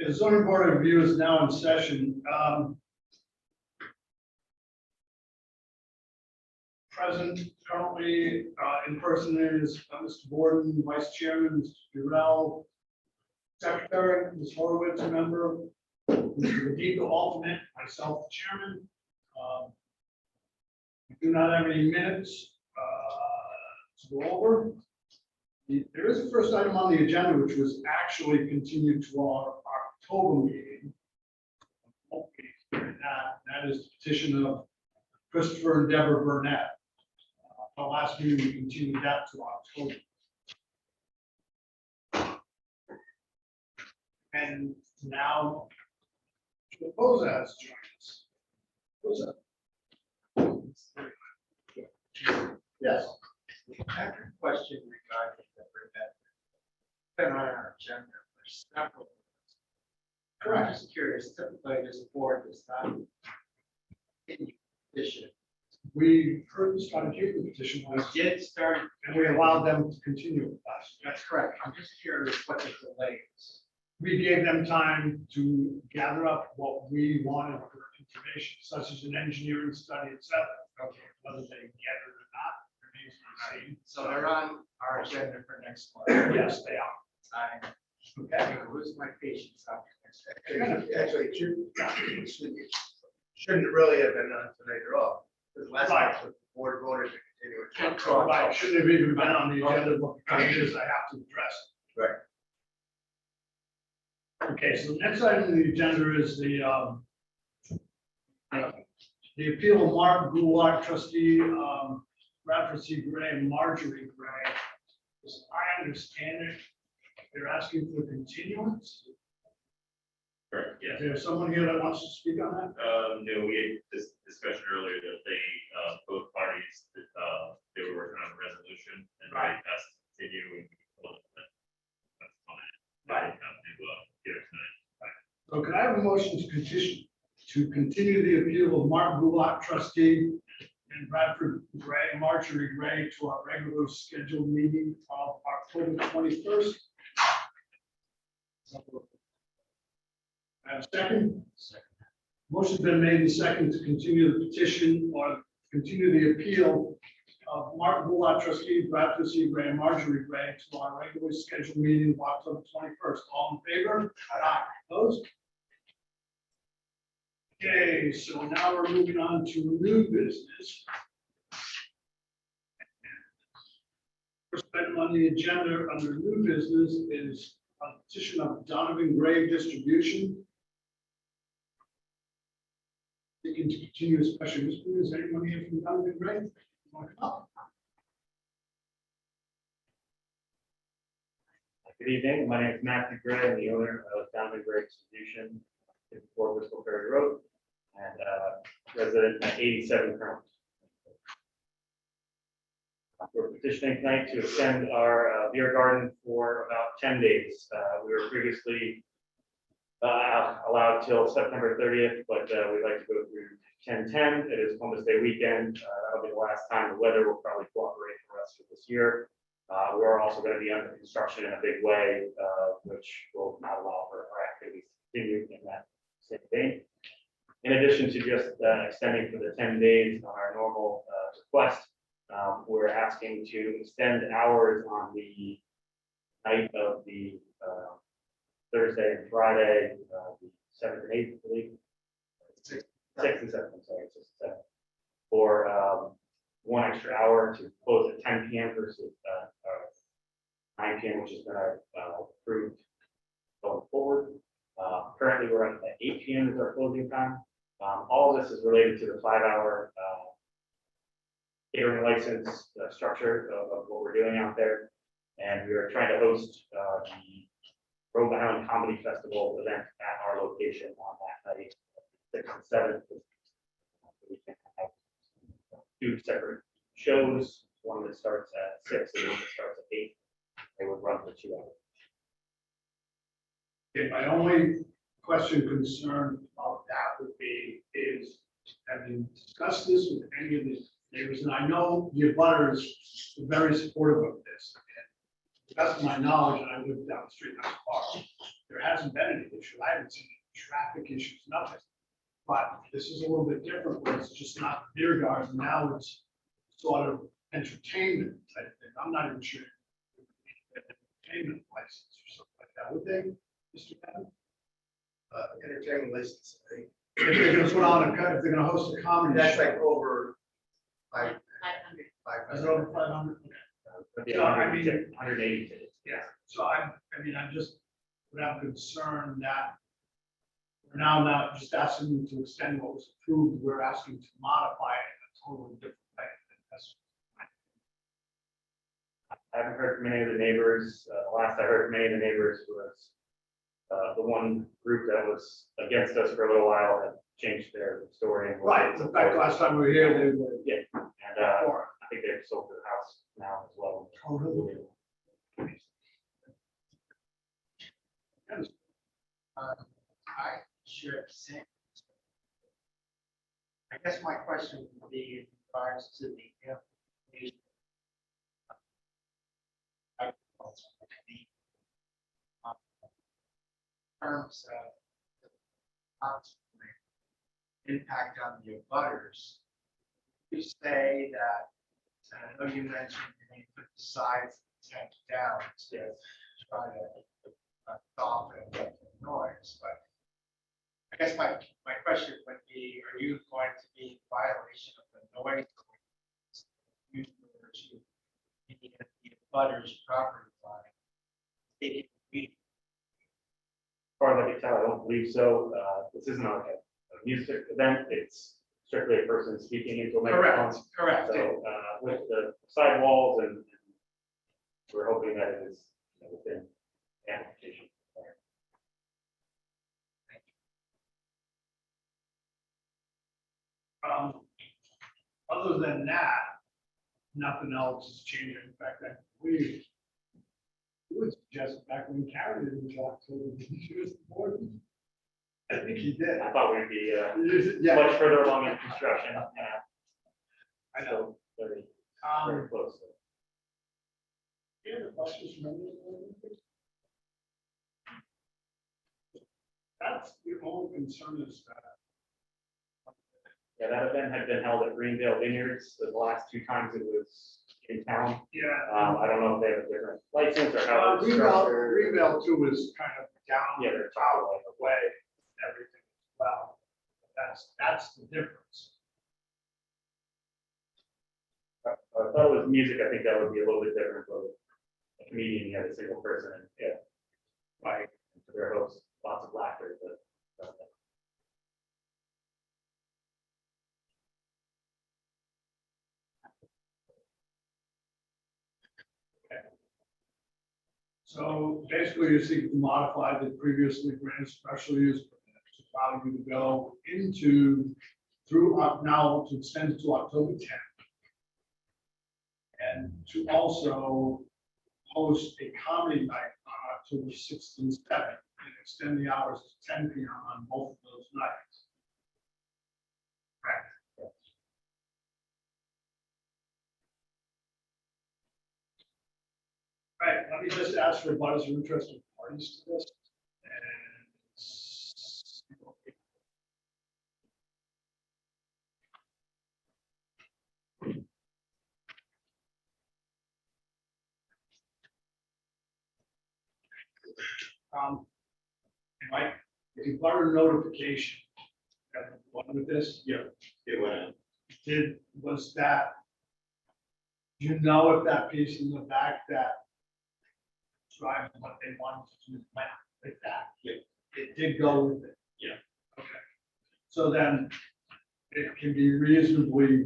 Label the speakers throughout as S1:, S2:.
S1: The zoning board of review is now in session. Present currently in person is Mr. Borden, Vice Chairman, Mr. Durrell, Secretary, Ms. Horowitz, a member, Mr. Medico, alternate, myself, the Chairman. We do not have any minutes to go over. There is a first item on the agenda, which was actually continued to our October meeting. And that is the petition of Christopher and Deborah Burnett. Our last meeting, we continued that to October. And now, Posa has joined us. Posa. Yes.
S2: I have a question regarding the Burnett. Been on our agenda for several months. I'm just curious, typically this board does not continue petition.
S1: We heard started hearing the petition
S2: We
S1: last,
S2: did start,
S1: and we allowed them to continue with us.
S2: that's correct. I'm just curious what the delay is.
S1: We gave them time to gather up what we wanted for information, such as an engineering study, et cetera.
S2: Okay.
S1: Whether they get it or not remains to be seen.
S2: So they're on our agenda for next month.
S1: Yes, they are.
S2: I'm
S1: Okay.
S2: gonna lose my patience after next.
S3: Actually, shouldn't really have been on tonight at all. Because last
S1: Right.
S3: time the board voted to continue it.
S2: Can't talk.
S1: Right, shouldn't have even been on the agenda, but because it is, I have to address
S3: Right.
S1: it. Okay, so the next item on the agenda is the appeal of Mark Goulart, trustee, Bradford C. Gray and Marjorie Gray. As I understand it, they're asking for continuance.
S4: Correct, yeah.
S1: Is there someone here that wants to speak on that?
S4: No, we had this discussion earlier that they, both parties, they were working on a resolution and they
S1: Right.
S4: asked to continue and we told them that that's fine.
S1: Right.
S4: They have to, get it tonight.
S1: So can I have a motion to continue the appeal of Mark Goulart, trustee, and Bradford Gray, Marjorie Gray, to our regular scheduled meeting of October 21st? I have a second? Motion's been made and second to continue the petition or continue the appeal of Mark Goulart, trustee, Bradford C. Gray, and Marjorie Gray, to our regularly scheduled meeting of October 21st. All in favor? Aye. Opposed? Okay, so now we're moving on to new business. First item on the agenda under new business is a petition of Donovan Gray Distribution. Seeking to continue a special use permit. Is anyone here from Donovan Gray? Want to come up?
S5: Good evening, my name is Matthew Gray, I'm the owner of Donovan Gray Distribution, 54 Bristol Ferry Road, and resident at 87 Crown. We're petitioning tonight to extend our beer garden for about 10 days. We were previously allowed till September 30th, but we'd like to go through 10/10. It is Columbus Day weekend. That'll be the last time. The weather will probably cooperate for us for this year. We're also going to be under construction in a big way, which will not allow for our activities to continue in that same vein. In addition to just extending for the 10 days on our normal request, we're asking to extend hours on the night of the Thursday and Friday, the 7th and 8th, I believe. 6th and 7th, I'm sorry, 6th and 7th, for 1 extra hour to close at 10 p.m. versus 9 p.m., which has been approved going forward. Currently, we're at 8 p.m. is our closing time. All of this is related to the 5-hour catering license structure of what we're doing out there. And we are trying to host the Rhode Island Comedy Festival event at our location on that night, 6th and 7th. We can have 2 separate shows, one that starts at 6 and one that starts at 8. They would run for 2 hours.
S1: Okay, my only question, concern about that would be is, have you discussed this with any of the neighbors? And I know your butters are very supportive of this. And to the best of my knowledge, and I live down the street not far, there hasn't been any issue. I haven't seen any traffic issues, nothing. But this is a little bit different, where it's just not beer garden, now it's sort of entertainment type thing. I'm not even sure. Entertainment license or something like that, would they, Mr. Bennett?
S3: Entertainment license, I think.
S1: If they're gonna put on if they're gonna host a comedy
S3: That's
S1: show.
S3: like over five,
S6: 500.
S1: Is it over 500? Okay.
S5: Yeah,
S1: So, I mean-
S5: 180 tickets.
S1: Yeah, so I mean, I'm just, but I'm concerned that we're now not just asking you to extend what was approved, we're asking to modify it in a totally different way. That's-
S5: I haven't heard from any of the neighbors. Last I heard from any of the neighbors was the one group that was against us for a little while had changed their story. and-
S1: Right, in fact, last time we were here, they were.
S5: Yeah, and
S1: for
S5: I think they've sold the house now as well.
S1: it. Oh, really?
S2: I share the same. I guess my question would be in regards to the application. Terms of impact on the abutters. You say that, I know you mentioned you need to put the sides of the tent down to try to soften the noise, but I guess my question would be, are you going to be in violation of the noise? ordinance? You were to be at the abutters property line. It would
S5: As far as I can tell, I don't believe so. This isn't like a music event. It's strictly a person speaking into a microphone.
S2: correct.
S5: So with the sidewalls and we're hoping that it is within amplification.
S1: Other than that, nothing else is changing. In fact, we would suggest back when Karen did the talk to she was the board. I think he did.
S5: I thought we'd be
S1: Yeah.
S5: much further along in construction.
S1: I know.
S5: So very close.
S1: Yeah, the questions from anyone? That's the only concern is that.
S5: Yeah, that event had been held at Greendale Vineyards. The last two times it was in town.
S1: Yeah.
S5: I don't know if they have a different license or how it's structured.
S1: Greenbelt too is kind of down.
S5: Yeah, they're
S1: out of the way, everything as well. That's the difference.
S5: I thought it was music. I think that would be a little bit different, but a comedian, you had a single person, and yeah, like their host, lots of laughter, but.
S1: So basically, you're seeking to modify the previously granted special use permit to allow you to go into, through, now to extend it to October 10th. And to also host a comedy night on October 6th and 7th, and extend the hours to 10 p.m. on both of those nights. Correct. Right, let me just ask for butters or interested parties to this. Mike, the butter notification. Got one with this?
S4: Yeah, it went in.
S1: Was that? Do you know if that piece in the back that describes what they wanted to do went like that?
S4: Yeah.
S1: It did go with it?
S4: Yeah.
S1: Okay. So then it can be reasonably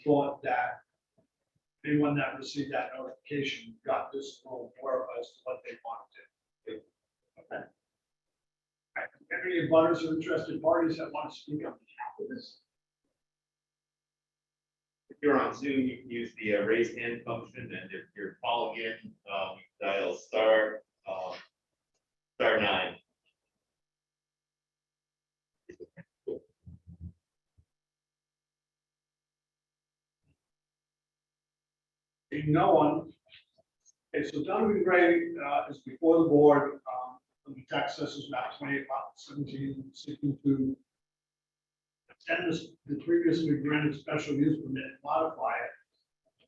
S1: thought that anyone that received that notification got this little blurb as to what they wanted to do. Okay. Right. Any butters or interested parties that want to speak on behalf of this?
S4: If you're on Zoom, you can use the raise hand function, and if you're following in, dial star 9.
S1: Being no one. Okay, so Donovan Gray is before the board. The the tax assessors map 28, 17, seeking to extend the previously granted special use permit, and modify it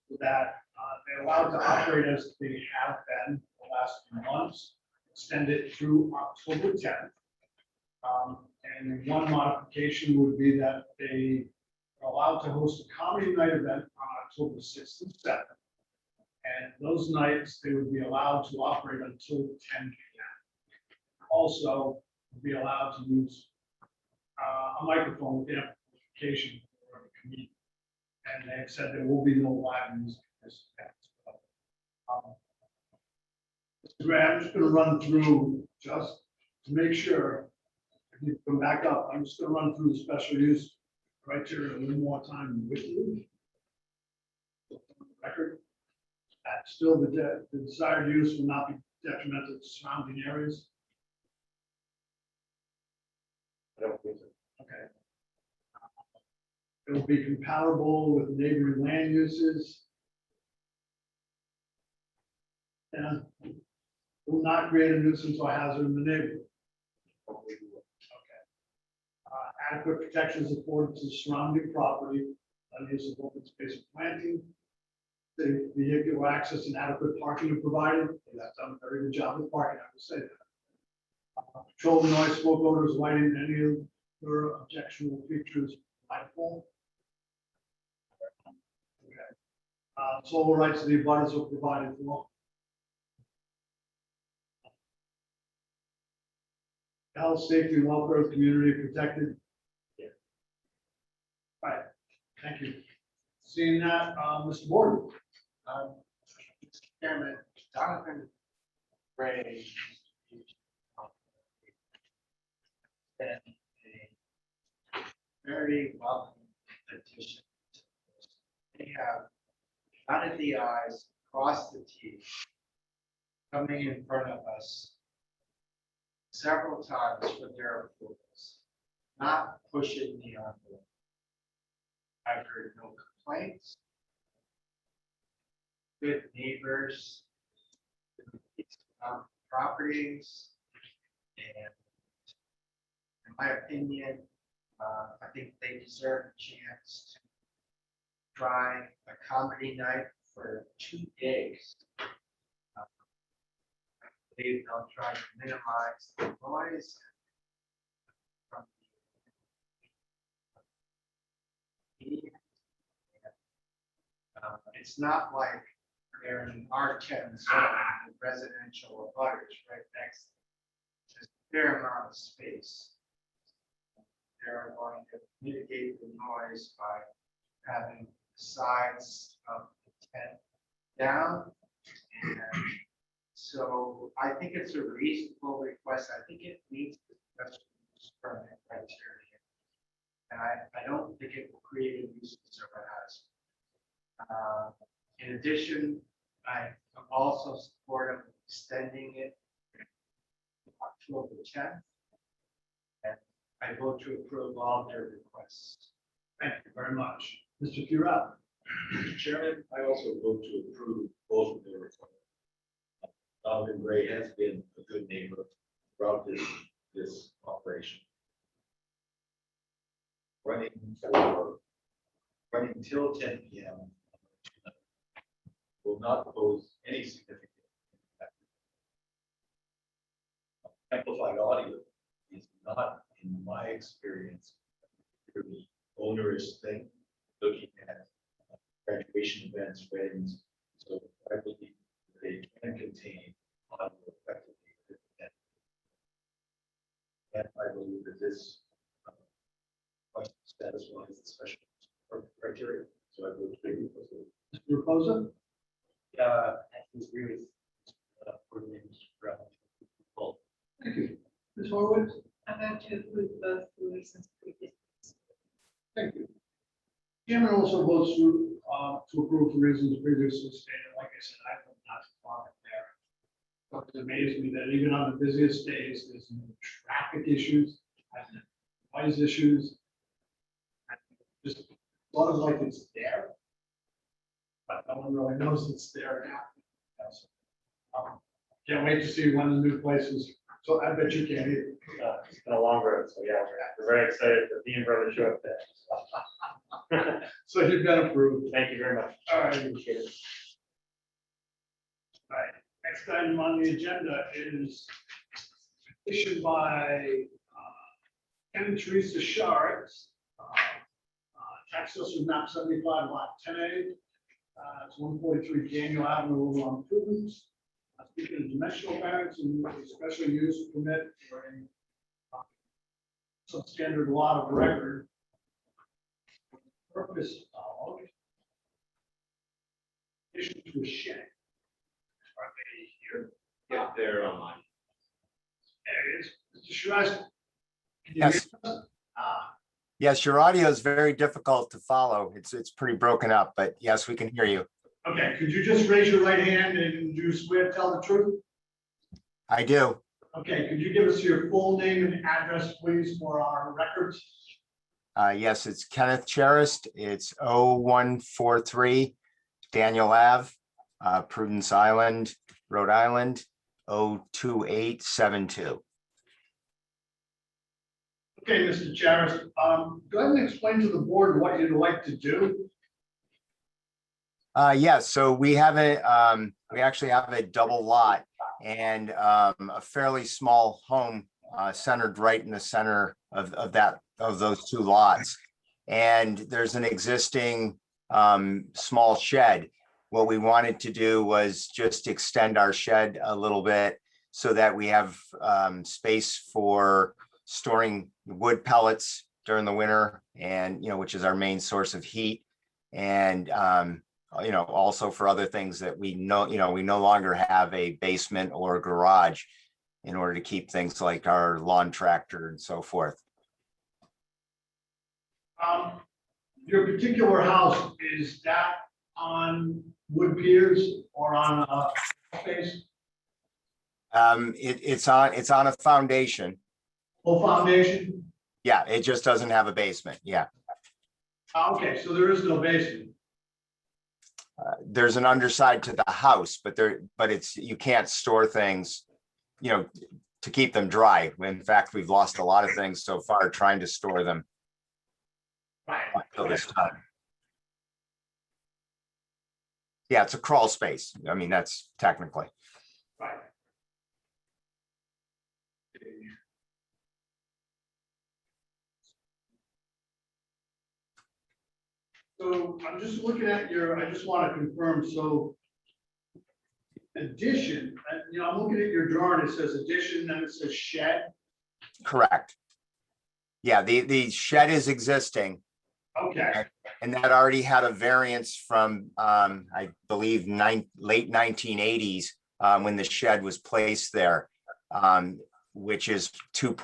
S1: so that they're allowed to operate as they have been the last few months, extend it through October 10th. And one modification would be that they are allowed to host a comedy night event on October 6th and 7th. And those nights, they would be allowed to operate until 10 p.m. Also, be allowed to use a microphone with amplification for the comedian. And they have said there will be no live music at this event. Mr. Gray, I'm just going to run through just to make sure. If you come back up, I'm just going to run through the special use criteria a little more time with you. Record. That still the desired use will not be detrimental to surrounding areas.
S5: I don't think so.
S1: Okay. It will be compatible with neighboring land uses. And will not create a nuisance or hazard in the neighborhood. Okay. Adequate protections afforded to the surrounding property, use of open space and planting. The vehicular access and adequate parking are provided. They have done a very good job with parking, I will say that. Control the noise, smoke, odors, lighting, and any of their objectionable features, mindful. Okay. Sole rights of the abutters are provided for. Health, safety, and welfare of the community are protected.
S5: Yeah.
S1: Right, thank you. Seeing that, Mr. Borden.
S2: Mr. Chairman, Donovan Gray. Been a very welcome addition. They have dotted the i's, crossed the t's, coming in front of us several times for their approvals, not pushing the envelope. I've heard no complaints. Good neighbors, properties, and in my opinion, I think they deserve a chance to try a comedy night for 2 days. I believe they'll try to minimize the noise from the it's not like they're in R10 zone with residential abutters right next. There's a fair amount of space. They're going to mitigate the noise by having the sides of the tent down. And so I think it's a reasonable request. I think it meets the special use permit criteria. And I don't think it will create a nuisance or a hazard. In addition, I am also supportive of extending it to October 10th. And I vote to approve all their requests.
S1: Thank you very much. Mr. Furell.
S6: Mr. Chairman, I also vote to approve both of their requests. Donovan Gray has been a good neighbor throughout this operation. Running till 10 p.m. will not pose any significant impact. Amplified audio is not, in my experience, a really onerous thing. Looking at graduation events, weddings, so I believe they can contain audio effectively. And I believe that this satisfies the special criteria. So I vote to approve.
S1: Mr. Reposa.
S5: I agree with coordinator Mr. Brown.
S1: Thank you. Ms. Horowitz.
S7: I'm going to approve both the reasons previously.
S1: Thank you. Chairman also votes to approve for reasons previously stated. Like I said, I will not farm it there. But it amazes me that even on the busiest days, there's no traffic issues, and noise issues. And just sort of like it's there, but no one really knows it's there now. Yes. Can't wait to see when the new place is So I bet you can't either.
S5: It's been a long road, so yeah, we're very excited for being brother to show up there.
S1: So you've been approved.
S5: Thank you very much.
S1: All right.
S5: Appreciate it.
S1: Next item on the agenda is issued by Ken and Teresa Shards. Tax assessor map 75 lot 10A. It's 143 Daniel Avenue, overall improvements. Speaking of dimensional variance and special use permit for a substandard lot of record. Purpose of addition to a shed. Are they here?
S4: Yeah, they're online.
S1: There it is. Mr. Shiraz. can you
S3: Yes.
S1: hear us?
S3: Yes, your audio is very difficult to follow. It's pretty broken up, but yes, we can hear you.
S1: Okay, could you just raise your right hand and do you swear to tell the truth?
S3: I do.
S1: Okay, could you give us your full name and address, please, for our records?
S3: Yes, it's Kenneth Charist. It's 0143 Daniel Ave, Prudence Island, Rhode Island, 02872.
S1: Okay, Mr. Charis, go ahead and explain to the board what you'd like to do.
S3: Yes, so we actually have a double lot and a fairly small home centered right in the center of those two lots. And there's an existing small shed. What we wanted to do was just extend our shed a little bit so that we have space for storing wood pellets during the winter and, which is our main source of heat. And, also for other things that we no longer have a basement or a garage in order to keep things like our lawn tractor and so forth.
S1: Your particular house, is that on wood piers or on a space?
S3: It's on a foundation.
S1: Full foundation?
S3: Yeah, it just doesn't have a basement. Yeah.
S1: Okay, so there is no basement.
S3: There's an underside to the house, but you can't store things, to keep them dry. In fact, we've lost a lot of things so far trying to store them
S1: Right.
S3: until this time. Yeah, it's a crawl space. I mean, that's technically.
S1: Right. So I'm just looking at I just want to confirm, so addition, I'm looking at your drawing, it says addition, then it says shed.
S3: Correct. Yeah, the shed is existing
S1: Okay,
S3: and that already had a variance from, I believe, late 1980s when the shed was placed there, which is 2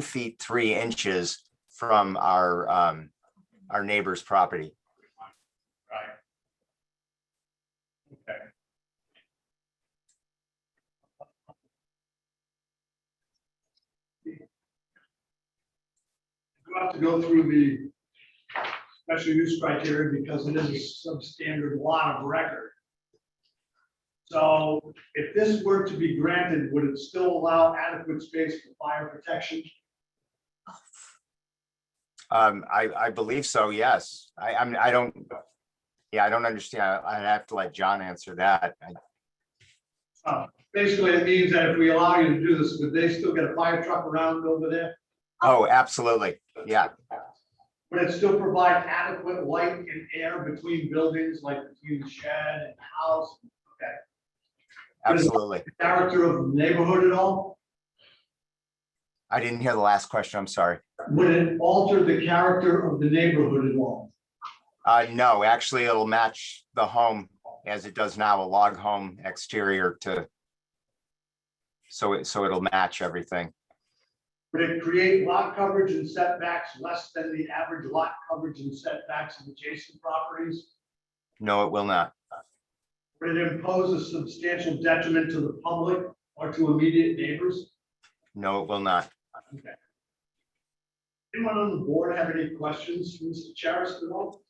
S3: feet 3 inches from our neighbor's property.
S1: right. Okay. You have to go through the special use criteria because it is a substandard lot of record. So if this were to be granted, would it still allow adequate space for fire protection?
S3: I believe so, yes. I don't understand. I'd have to let John answer that.
S1: Basically, it means that if we allow you to do this, would they still get a fire truck around over there?
S3: Oh, absolutely. Yeah,
S1: Would it still provide adequate light and air between buildings, like between the shed and the house? Okay.
S3: absolutely.
S1: Character of the neighborhood at all?
S3: I didn't hear the last question. I'm sorry.
S1: Would it alter the character of the neighborhood at all?
S3: No, actually, it'll match the home as it does now, a log home exterior so it'll match everything.
S1: Would it create lot coverage and setbacks less than the average lot coverage and setbacks of adjacent properties?
S3: No, it will not.
S1: Would it impose a substantial detriment to the public or to immediate neighbors?
S3: No, it will not.
S1: Okay. Anyone on the board have any questions for Mr. Charis at all?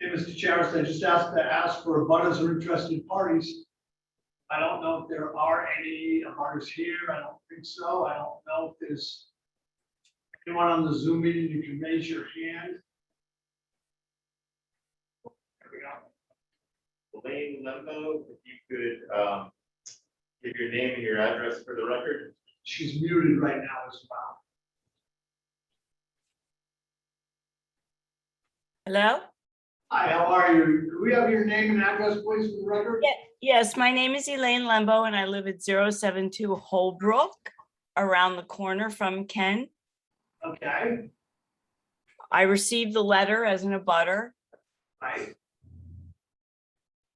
S1: Okay, Mr. Charis, I just asked for abutters or interested parties. I don't know if there are any abutters here. I don't think so. I don't know if there's anyone on the Zoom meeting. You can raise your hand. There we go.
S4: Elaine Lembo, if you could, give your name and your address for the record.
S1: She's muted right now as well.
S8: Hello?
S1: Hi, how are you? Could we have your name and address, please, for the record?
S8: Yeah. Yes, my name is Elaine Lembo and I live at 072 Holbrook, around the corner from Ken.
S1: Okay,
S8: I received the letter as an abutter.
S1: right.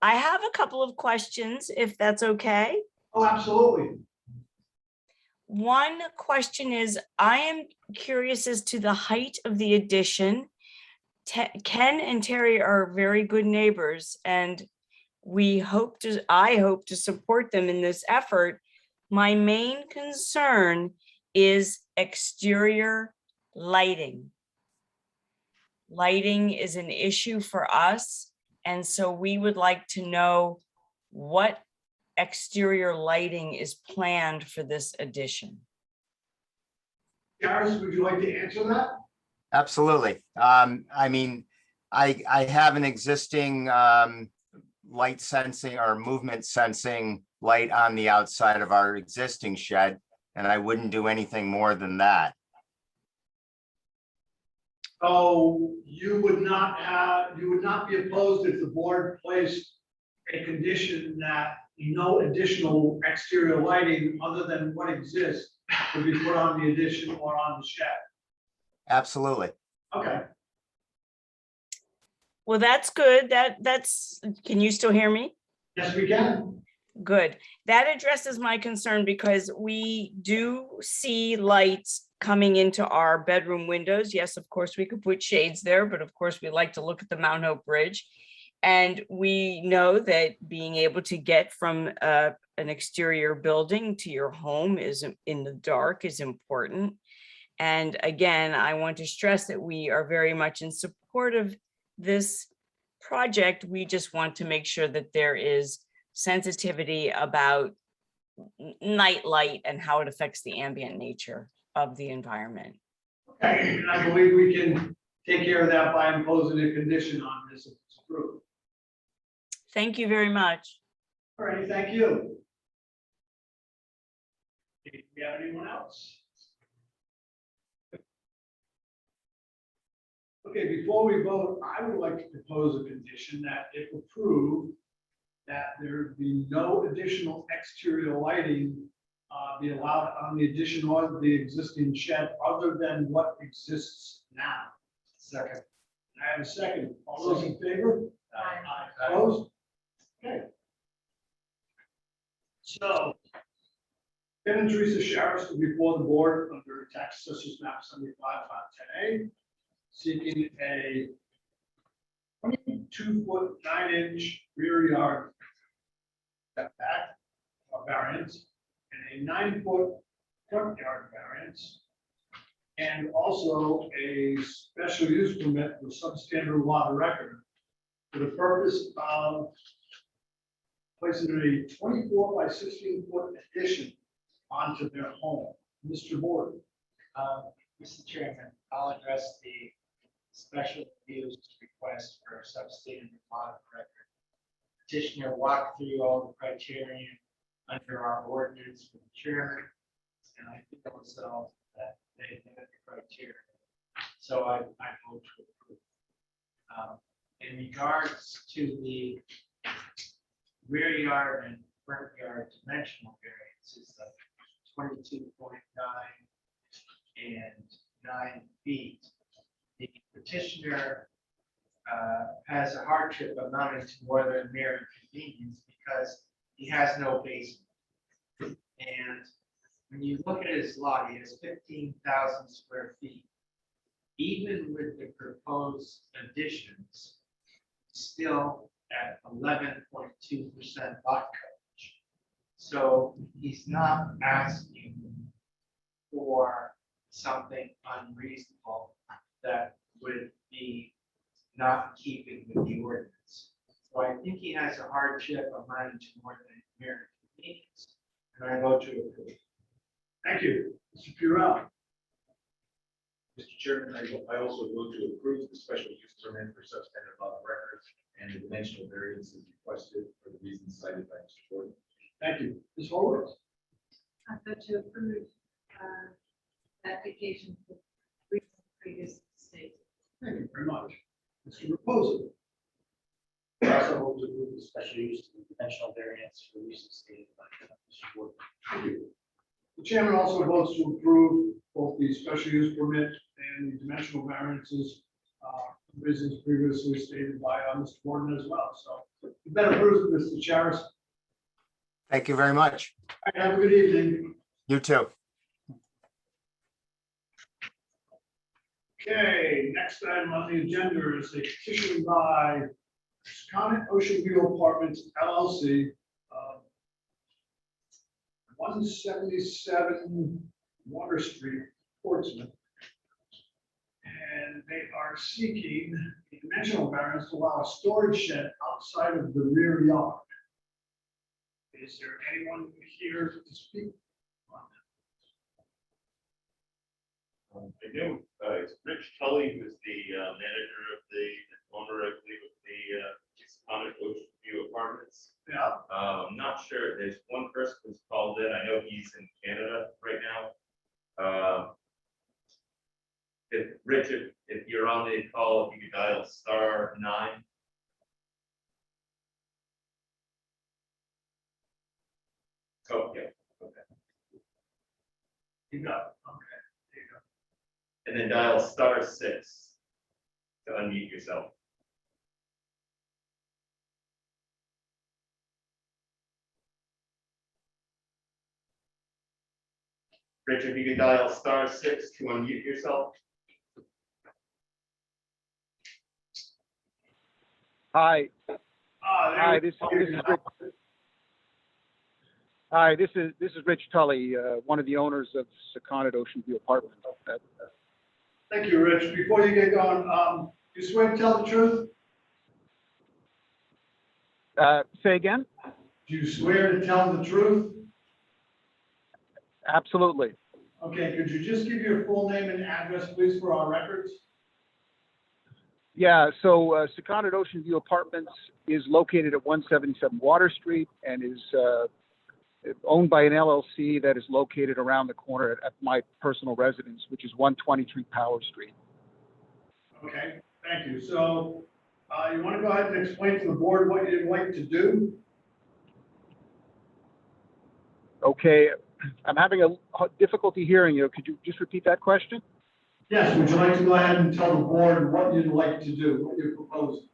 S8: I have a couple of questions, if that's okay.
S1: Oh, absolutely.
S8: One question is, I am curious as to the height of the addition. Ken and Terry are very good neighbors and I hope to support them in this effort. My main concern is exterior lighting. Lighting is an issue for us, and so we would like to know what exterior lighting is planned for this addition.
S1: Garris, would you like to answer that?
S3: Absolutely. I mean, I have an existing light sensing or movement sensing light on the outside of our existing shed, and I wouldn't do anything more than that.
S1: So you would not be opposed if the board placed a condition that no additional exterior lighting other than what exists would be put on the addition or on the shed?
S3: Absolutely.
S1: Okay,
S8: Well, that's good. Can you still hear me?
S1: yes, we can.
S8: Good. That addresses my concern because we do see lights coming into our bedroom windows. Yes, of course, we could put shades there, but of course, we like to look at the Mount Hope Bridge. And we know that being able to get from an exterior building to your home in the dark is important. And again, I want to stress that we are very much in support of this project. We just want to make sure that there is sensitivity about night light and how it affects the ambient nature of the environment.
S1: Okay, and I believe we can take care of that by imposing a condition on this if it's approved.
S8: Thank you very much.
S1: All right, thank you. Do we have anyone else? Okay, before we vote, I would like to propose a condition that if approved, that there be no additional exterior lighting be allowed on the addition or the existing shed other than what exists now. Second. I have a second. All those in favor?
S7: Aye.
S1: Opposed? Okay. So, Ken and Teresa Sharris will be before the board under tax assessors map 75 on 10A, seeking a 22-foot 9-inch rear yard setback or variance and a 9-foot front yard variance, and also a special use permit for substandard lot of record for the purpose of placing a 24 by 16-foot addition onto their home. Mr. Board.
S2: Mr. Chairman, I'll address the special use request for substandard lot of record. Petitioner walked through all the criteria under our ordinance with the chairman, and I feel so that they met the criteria. So I vote to approve. In regards to the rear yard and front yard dimensional variances of 22.9 and 9 feet, the petitioner has a hardship amounting to more than mere inconvenience because he has no basement. And when you look at his lot, he has 15,000 square feet. Even with the proposed additions, still at 11.2% lot coverage. So he's not asking for something unreasonable that would be not keeping with the ordinance. So I think he has a hardship amounting to more than mere meetings. And I vote to approve.
S1: Thank you. Mr. Purell.
S6: Mr. Chairman, I also vote to approve the special use permit for substandard lot of records and the dimensional variances requested for the reasons cited by Mr. Gordon.
S1: Thank you. Ms. Horowitz.
S7: I vote to approve, application for reasons previously stated.
S1: Thank you very much. Mr. Reposo.
S5: I also hope to approve the special use and dimensional variance for reasons stated by Mr. Gordon.
S1: Thank you. The chairman also votes to approve both the special use permit and the dimensional variances, reasons previously stated by Mr. Gordon as well. So you've been approved, Mr. Charis.
S3: Thank you very much.
S1: Have a good evening.
S3: You too.
S1: Okay, next item on the agenda is a petition by Secana Ocean View Apartments LLC, 177 Water Street, Portsmouth. And they are seeking a dimensional variance to allow a storage shed outside of the rear yard. Is there anyone here to speak on
S4: I do, it's Rich Tully, who's the manager of the owner, I believe, of the Secana Ocean View Apartments.
S1: that? Yeah.
S4: I'm not sure, there's one person who's called in, I know he's in Canada right now. If Richard, if you're on the call, if you could dial *9. Oh, yeah, okay.
S1: You got it. Okay. There you go.
S4: And then dial *6 to unmute yourself. Richard, if you could dial *6 to unmute yourself.
S9: Hi,
S1: There
S9: hi,
S1: we
S9: this
S1: go.
S9: is Rich. Hi, this is Rich Tully, one of the owners of Secana Ocean View Apartments.
S1: Thank you, Rich. Before you get going, you swear to tell the truth?
S9: Say again?
S1: Do you swear to tell the truth?
S9: Absolutely.
S1: Okay, could you just give your full name and address, please, for our records?
S9: Yeah, so Secana Ocean View Apartments is located at 177 Water Street and is owned by an LLC that is located around the corner at my personal residence, which is 123 Power Street.
S1: Okay, thank you. So you want to go ahead and explain to the board what you'd like to do?
S9: Okay, I'm having a difficulty hearing you. Could you just repeat that question?
S1: Yes, would you like to go ahead and tell the board what you'd like to do, what you're proposing?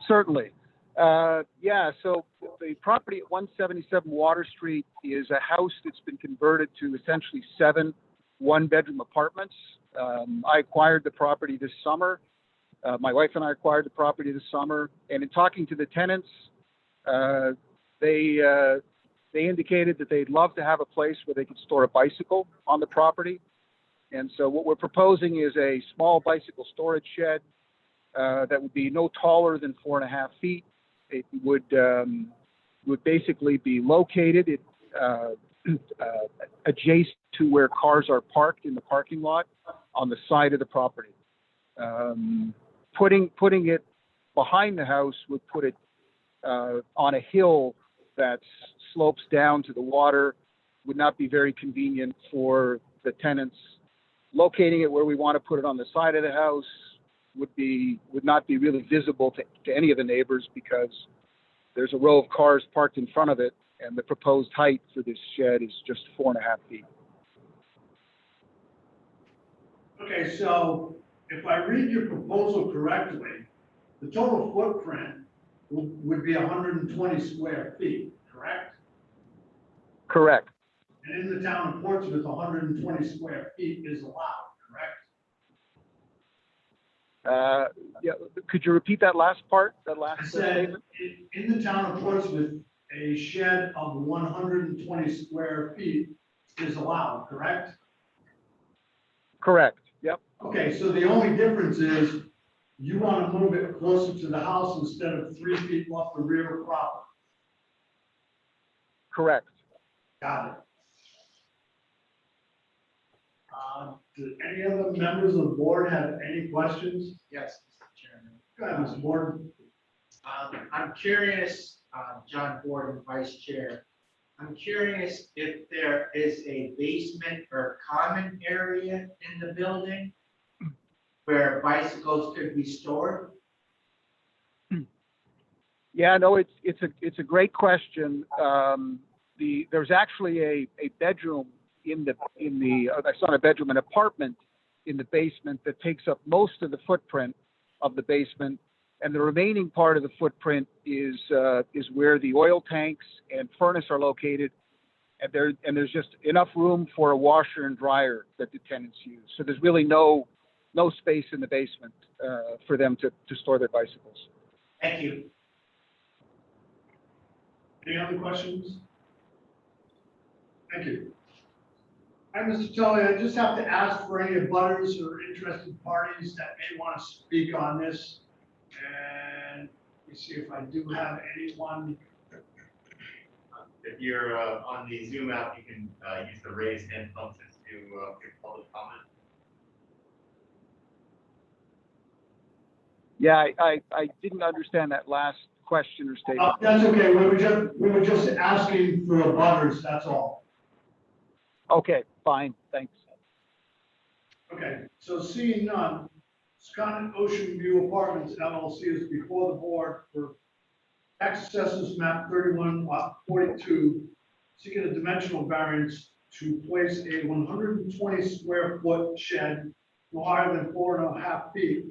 S9: Certainly. Yeah, so the property at 177 Water Street is a house that's been converted to essentially 7 one-bedroom apartments. I acquired the property this summer. My wife and I acquired the property this summer. And in talking to the tenants, they indicated that they'd love to have a place where they could store a bicycle on the property. And so what we're proposing is a small bicycle storage shed that would be no taller than 4.5 feet. It would basically be located adjacent to where cars are parked in the parking lot on the side of the property. Putting it behind the house would put it on a hill that slopes down to the water, would not be very convenient for the tenants. Locating it where we want to put it on the side of the house would not be really visible to any of the neighbors because there's a row of cars parked in front of it, and the proposed height for this shed is just 4.5 feet.
S1: Okay, so if I read your proposal correctly, the total footprint would be 120 square feet, correct?
S9: Correct.
S1: And in the town of Portsmouth, 120 square feet is allowed, correct?
S9: Yeah, could you repeat that last part, that
S1: I
S9: last
S1: said,
S9: statement?
S1: in the town of Portsmouth, a shed of 120 square feet is allowed, correct?
S9: Correct, yep.
S1: Okay, so the only difference is you want to move it closer to the house instead of 3 feet off the rear property.
S9: correct.
S1: Got it. Do any other members of the board have any questions?
S2: Yes, Mr. Chairman.
S1: Go ahead, Mr. Borden.
S2: I'm curious, John Gordon, Vice Chair. I'm curious if there is a basement or common area in the building where bicycles could be stored?
S9: Yeah, no, it's a great question. There's actually a bedroom it's not a bedroom, an apartment in the basement that takes up most of the footprint of the basement. And the remaining part of the footprint is where the oil tanks and furnace are located. And there's just enough room for a washer and dryer that the tenants use. So there's really no space in the basement for them to store their bicycles.
S2: Thank you.
S1: Any other questions? Thank you. All right, Mr. Tully, I just have to ask for any abutters or interested parties that may want to speak on this. And let me see if I do have anyone.
S4: If you're on the Zoom app, you can use the raise hand function to give public comment.
S9: Yeah, I didn't understand that last question or statement.
S1: That's okay. We were just asking for abutters, that's all.
S9: Okay, fine, thanks.
S1: Okay, so seeing none, Scott Ocean View Apartments LLC is before the board for tax assessors map 31 lot 42, seeking a dimensional variance to place a 120 square foot shed no higher than 4.5 feet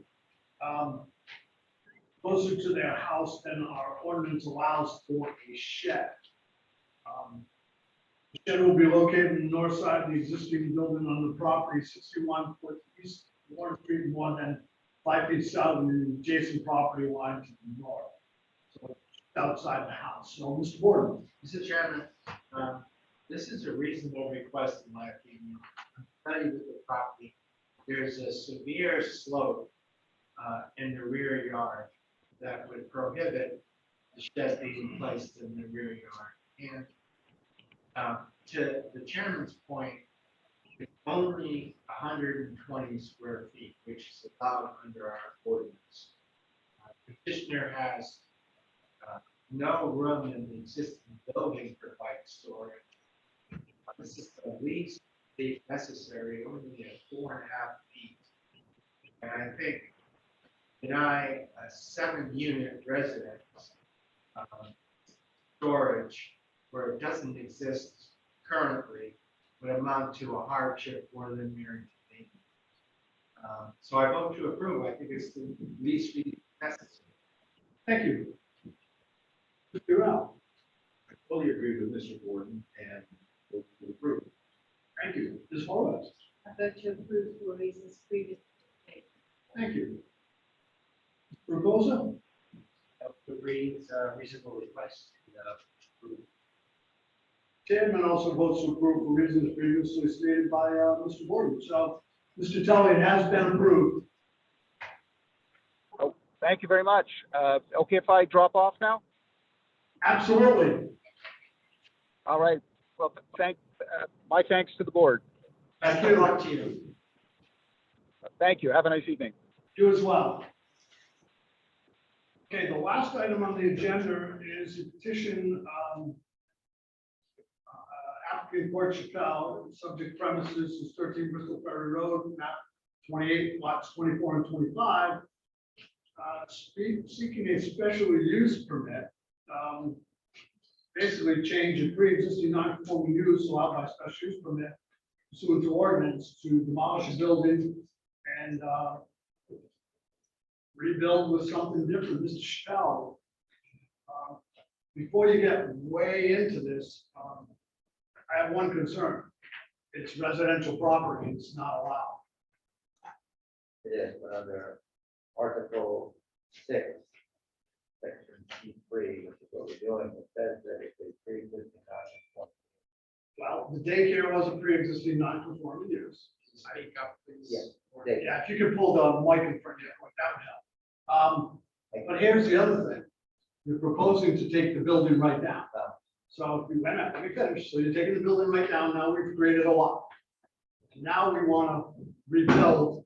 S1: closer to their house than our ordinance allows for a shed. The shed will be located on the north side of the existing building on the property, 61 foot east Water Street, more than 5 feet south of the adjacent property line to the north. So it's outside the house. So, Mr. Borden.
S2: Mr. Chairman, this is a reasonable request in my opinion. I'll tell you with the property, there's a severe slope in the rear yard that would prohibit the shed being placed in the rear yard. And to the chairman's point, it's only 120 square feet, which is allowed under our ordinance. Petitioner has no room in the existing building for bike storage. This is the least space necessary, only at 4.5 feet. And I think deny a 7-unit residence storage where it doesn't exist currently would amount to a hardship more than meriting maintenance. So I vote to approve. I think it's the least necessary.
S1: Thank you. Mr. Rao.
S6: I fully agree with Mr. Gordon and will approve.
S1: Thank you. Ms. Horowitz.
S7: I vote to approve for reasons previously stated.
S1: Thank you. Mr. Regosa.
S2: Agree, it's a reasonable request.
S1: Chairman also votes to approve for reasons previously stated by Mr. Borden. So, Mr. Tully, it has been approved.
S9: Oh, thank you very much. Okay if I drop off now?
S1: Absolutely.
S9: All right. Well, my thanks to the board.
S1: Thank
S2: Good
S1: you.
S2: luck to you.
S9: Thank you. Have a nice evening.
S1: You as well. Okay, the last item on the agenda is a petition, applicant Port Chappelle, subject premises is 13 Bristol Ferry Road, map 28, lots 24 and 25. Seeking a special use permit, basically change a pre-existing non-conforming use allowed by special use permit pursuant to ordinance to demolish a building and rebuild with something different. Mr. Chappelle, before you get way into this, I have one concern. It's residential property, it's not allowed.
S10: It is, but under Article 6, Section C3, which is what we're doing, it says that it's a pre-existing non-conforming.
S1: Well, the daycare was a pre-existing non-conforming use.
S2: Speak up, please.
S10: Yes.
S1: Yeah, if you could pull the mic in front of you, that would help. But here's the other thing. You're proposing to take the building right down. So if we went up, we finished, so you're taking the building right down, now we've created a lot. Now we wanna rebuild,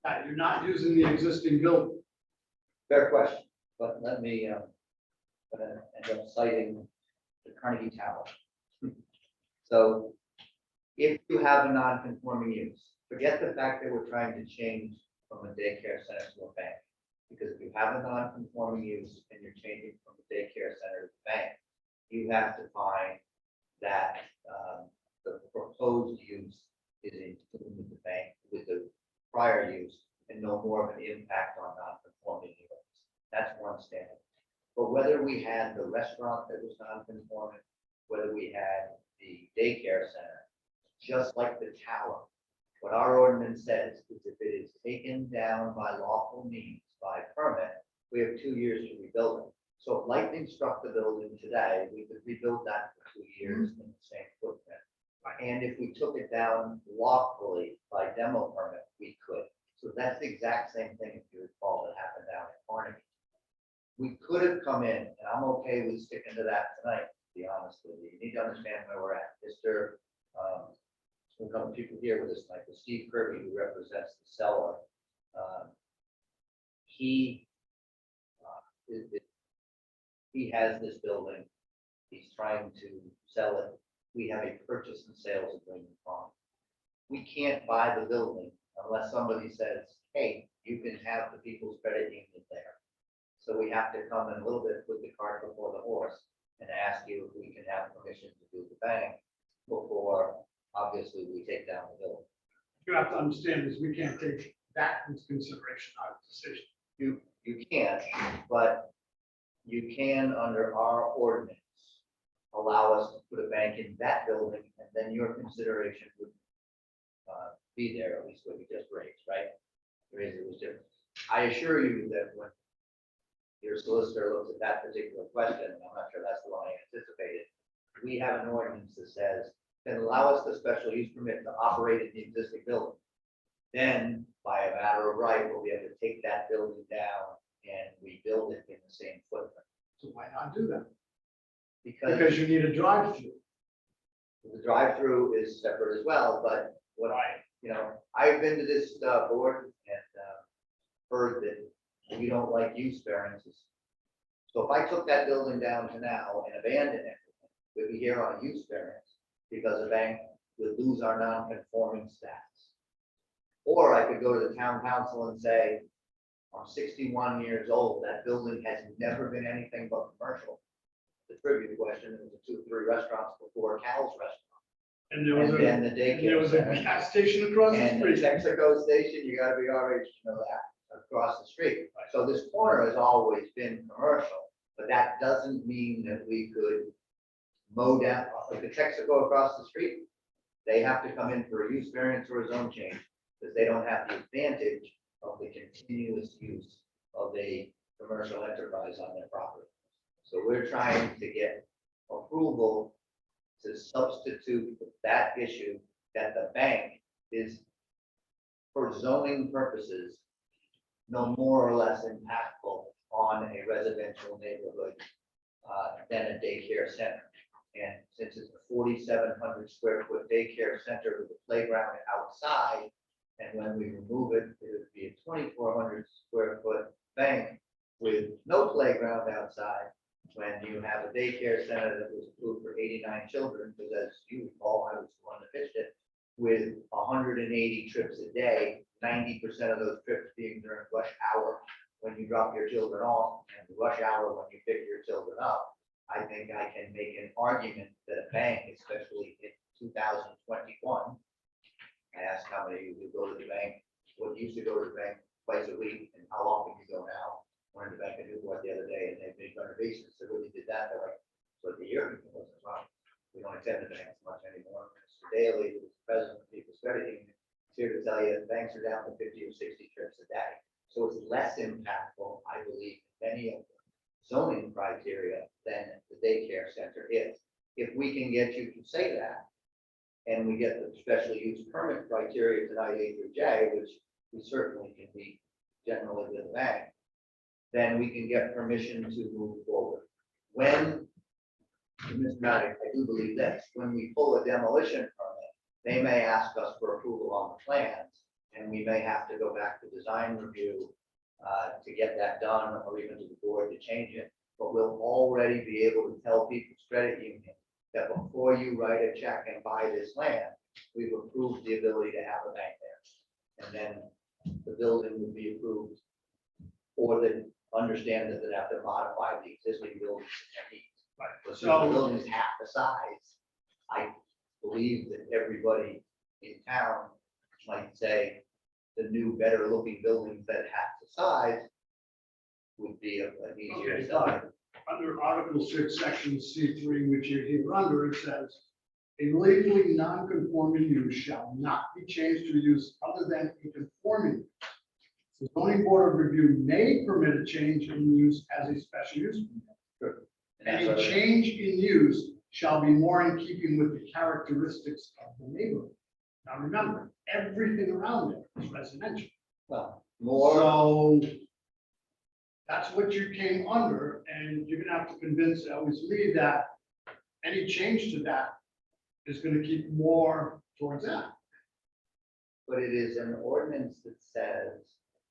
S1: that you're not using the existing building.
S10: Fair question, but let me, end up citing the Carnegie Tower. So if you have a non-conforming use, forget the fact that we're trying to change from a daycare center to a bank. Because if you have a non-conforming use and you're changing from a daycare center to a bank, you have to find that the proposed use is in tune with the bank, with the prior use, and no more of an impact on non-conforming units. That's one standard. But whether we had the restaurant that was non-conforming, whether we had the daycare center, just like the tower, what our ordinance says is if it is taken down by lawful means, by permit, we have 2 years to rebuild it. So if lightning struck the building today, we could rebuild that for 2 years in the same footprint. And if we took it down lawfully by demo permit, we could. So that's the exact same thing, if you recall, that happened down at Carnegie. We could have come in, and I'm okay with sticking to that tonight, to be honest with you. You need to understand where we're at. We've got people here with us, like Steve Kirby, who represents the seller. He has this building. He's trying to sell it. We have a purchase and sales agreement on. We can't buy the building unless somebody says, hey, you can have the People's Credit Union there. So we have to come in a little bit, put the cart before the horse, and ask you if we can have permission to do the bank before, obviously, we take down the building.
S1: You have to understand is we can't take that into consideration, our decision.
S10: You can't, but you can, under our ordinance, allow us to put a bank in that building, and then your consideration would be there, at least what you just raised, right? Raised it was different. I assure you that when your solicitor looks at that particular question, and I'm not sure that's the one I anticipated, we have an ordinance that says, can allow us the special use permit to operate in the existing building. Then, by a matter of right, we'll be able to take that building down and rebuild it in the same footprint.
S1: So why not do that?
S10: Because
S1: Because you need a drive-through.
S10: the drive-through is separate as well, but what I've been to this board and heard that we don't like use variances. So if I took that building down to now and abandoned it, we'd be here on a use variance because the bank would lose our non-conforming status. Or I could go to the town council and say, I'm 61 years old, that building has never been anything but commercial. The trivia question, there was 2 or 3 restaurants before Cal's restaurant.
S1: And there was
S10: And then the
S1: and there was a
S10: daycare center.
S1: gas station across the
S10: And the
S1: street.
S10: Texaco station, you gotta be our age to know that, across the street. So this corner has always been commercial, but that doesn't mean that we could mow down, like the Texaco across the street. They have to come in for a use variance or a zone change, because they don't have the advantage of the continuous use of a commercial enterprise on their property. So we're trying to get approval to substitute that issue that the bank is, for zoning purposes, no more or less impactful on a residential neighborhood than a daycare center. And since it's a 4,700 square foot daycare center with a playground outside, and when we remove it, it would be a 2,400 square foot bank with no playground outside. When you have a daycare center that was approved for 89 children, because as you recall, I was the one that pitched it, with 180 trips a day, 90% of those trips being during rush hour when you drop your children off, and rush hour when you pick your children up. I think I can make an argument that a bank, especially in 2021, I asked how many of you go to the bank, what used to go to the bank twice a week, and how often you go now. Went to the bank in Newport the other day, and they made renovations, so when you did that, they're like, so the year, we don't attend the banks much anymore. Mr. Daly, who's the president of People's Credit Union, is here to tell you that banks are down to 50 or 60 trips a day. So it's less impactful, I believe, than many of the zoning criteria than the daycare center is. If we can get you to say that, and we get the special use permit criteria tonight, A through J, which we certainly can meet generally with the bank, then we can get permission to move forward. When Mr. Maddox, I do believe this, when we pull a demolition permit, they may ask us for approval on the plans, and we may have to go back to design review to get that done, or even to the board to change it. But we'll already be able to tell People's Credit Union that before you write a check and buy this land, we've approved the ability to have a bank there. And then the building would be approved, or they understand that they have to modify the existing building.
S1: Right.
S10: But since the
S1: So,
S10: building is half the size, I believe that everybody in town might say the new, better looking buildings that half the size would be an easier
S1: okay,
S10: sell.
S1: but under Article 6, Section C3, which you're here under, it says, a legally non-conforming use shall not be changed to a use other than a conforming. The zoning board of review may permit a change in use as a special use.
S10: And that's
S1: Any
S10: what-
S1: change in use shall be more in keeping with the characteristics of the neighborhood. Now, remember, everything around it is residential.
S10: Well, more,
S1: So that's what you came under, and you're gonna have to convince Ellis Lee that any change to that is gonna keep more towards that.
S10: but it is an ordinance that says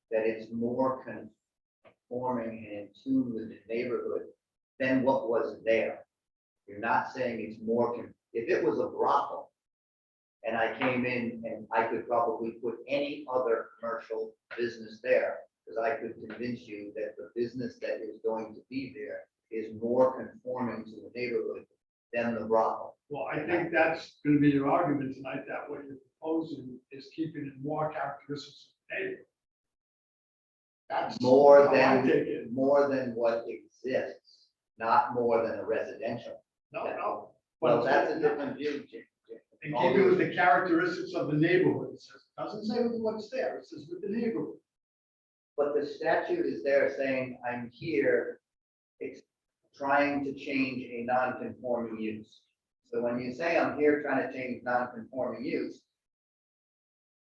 S10: that it's more conforming and in tune with the neighborhood than what was there. You're not saying it's more, if it was a brothel, and I came in and I could probably put any other commercial business there, because I could convince you that the business that is going to be there is more conforming to the neighborhood than the brothel.
S1: Well, I think that's gonna be your argument tonight, that what you're proposing is keeping it more characteristics of the neighborhood. That's
S10: More
S1: how I take
S10: than,
S1: it.
S10: more than what exists, not more than a residential.
S1: No.
S10: Well, that's a different view, Jim.
S1: And keeping with the characteristics of the neighborhood, it says, doesn't say with what's there, it says with the neighborhood.
S10: But the statute is there saying, I'm here, it's trying to change a non-conforming use. So when you say I'm here trying to change non-conforming use,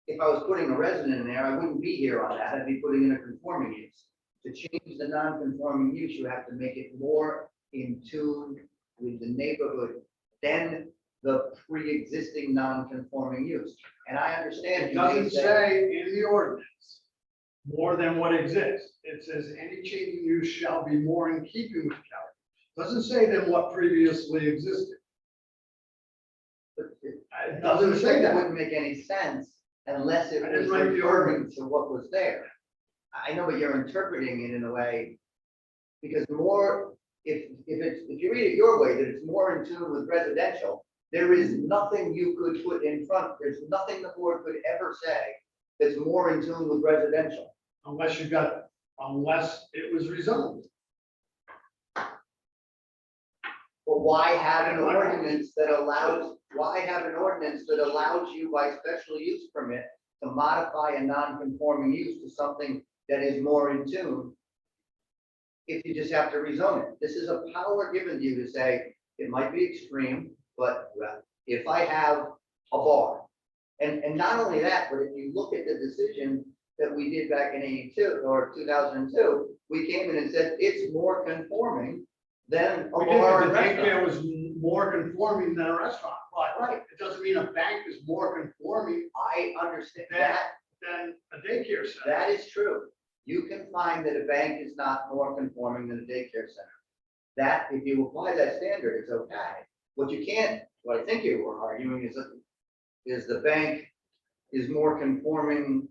S10: if I was putting a resident in there, I wouldn't be here on that, I'd be putting in a conforming use. To change the non-conforming use, you have to make it more in tune with the neighborhood than the pre-existing non-conforming use. And I understand.
S1: It
S10: you may
S1: doesn't say in the ordinance more than what exists. It says any change in use shall be more in keeping with character. Doesn't say than what previously existed.
S10: But
S1: It doesn't say
S10: It
S1: that.
S10: wouldn't make any sense unless it
S1: I
S10: was
S1: didn't write the
S10: referring
S1: ordinance.
S10: to what was there. I know, but you're interpreting it in a way, because more, if you read it your way, that it's more in tune with residential, there is nothing you could put in front, there's nothing the board could ever say that's more in tune with residential.
S1: Unless you got, unless it was rezoned.
S10: But why have an ordinance that allows, you by special use permit to modify a non-conforming use to something that is more in tune? If you just have to rezone it, this is a power given to you to say, it might be extreme, but if I have a bar, and not only that, but if you look at the decision that we did back in 82 or 2002, we came in and said, it's more conforming than a
S1: We did,
S10: bar
S1: the
S10: and restaurant.
S1: daycare was more conforming than a restaurant, but
S10: Right.
S1: it doesn't mean a bank is more conforming
S10: I understand
S1: than,
S10: that,
S1: than a daycare center.
S10: that is true. You can find that a bank is not more conforming than a daycare center. That, if you apply that standard, it's okay. What you can't, what I think you were arguing is the bank is more conforming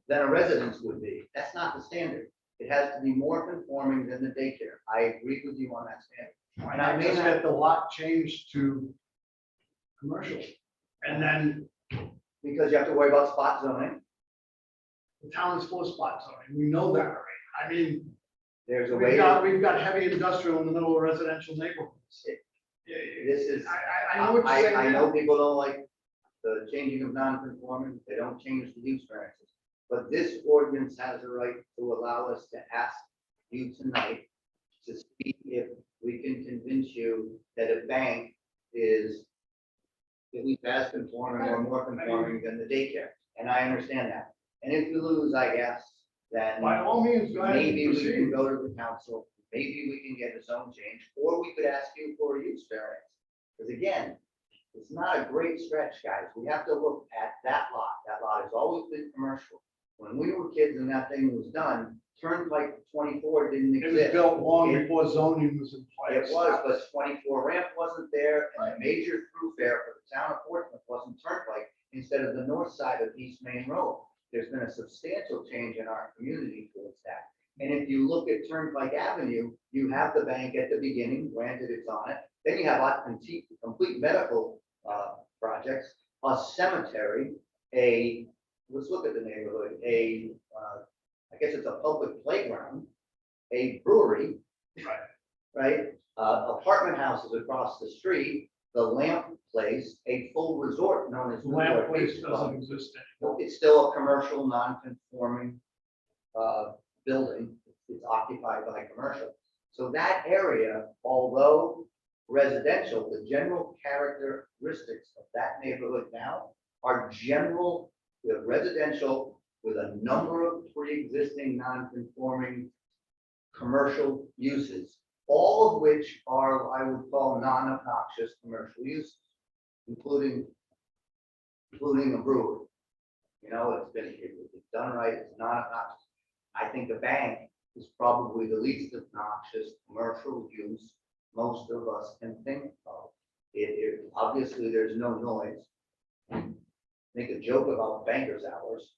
S10: than a residence would be. That's not the standard. It has to be more conforming than the daycare. I agree with you on that standard.
S1: And I just get the lot changed to commercial. And then
S10: Because you have to worry about spot zoning.
S1: the town is full of spot zoning. We know that already. I mean,
S10: There's a way.
S1: we've got heavy industrial in the middle of residential neighborhoods.
S10: This is.
S1: I know what you're saying.
S10: I know people don't like the changing of non-conforming, they don't change the use variances. But this ordinance has a right to allow us to ask you tonight to see if we can convince you that a bank is at least as conforming or more conforming than the daycare. And I understand that. And if you lose, I guess, then
S1: By all means, go ahead and
S10: maybe we can
S1: proceed.
S10: go to the council, maybe we can get a zone change, or we could ask you for a use variance. Because again, it's not a great stretch, guys. We have to look at that lot. That lot has always been commercial. When we were kids and that thing was done, Turnpike 24 didn't
S1: It was
S10: exist.
S1: built long
S10: It-
S1: before zoning was in place.
S10: It was, but 24 ramp wasn't there, and the major thoroughfare for the town of Portsmouth wasn't Turnpike instead of the north side of East Main Road. There's been a substantial change in our community towards that. And if you look at Turnpike Avenue, you have the bank at the beginning, granted it's on it. Then you have a complete medical projects, a cemetery, let's look at the neighborhood, I guess it's a public playground, a brewery.
S1: Right.
S10: Right, apartment houses across the street, the Lamp Place, a full resort known as.
S1: The Lamp
S10: Newport
S1: Place
S10: Beach
S1: doesn't
S10: Club.
S1: exist anymore.
S10: It's still a commercial, non-conforming building. It's occupied by commercial. So that area, although residential, the general characteristics of that neighborhood now are general, residential with a number of pre-existing non-conforming commercial uses, all of which are, I would call, non-obnoxious commercial uses, including a brewery. You know, it's done right, it's not obnoxious. I think a bank is probably the least obnoxious commercial use most of us can think of. Obviously, there's no noise. Make a joke about banker's hours,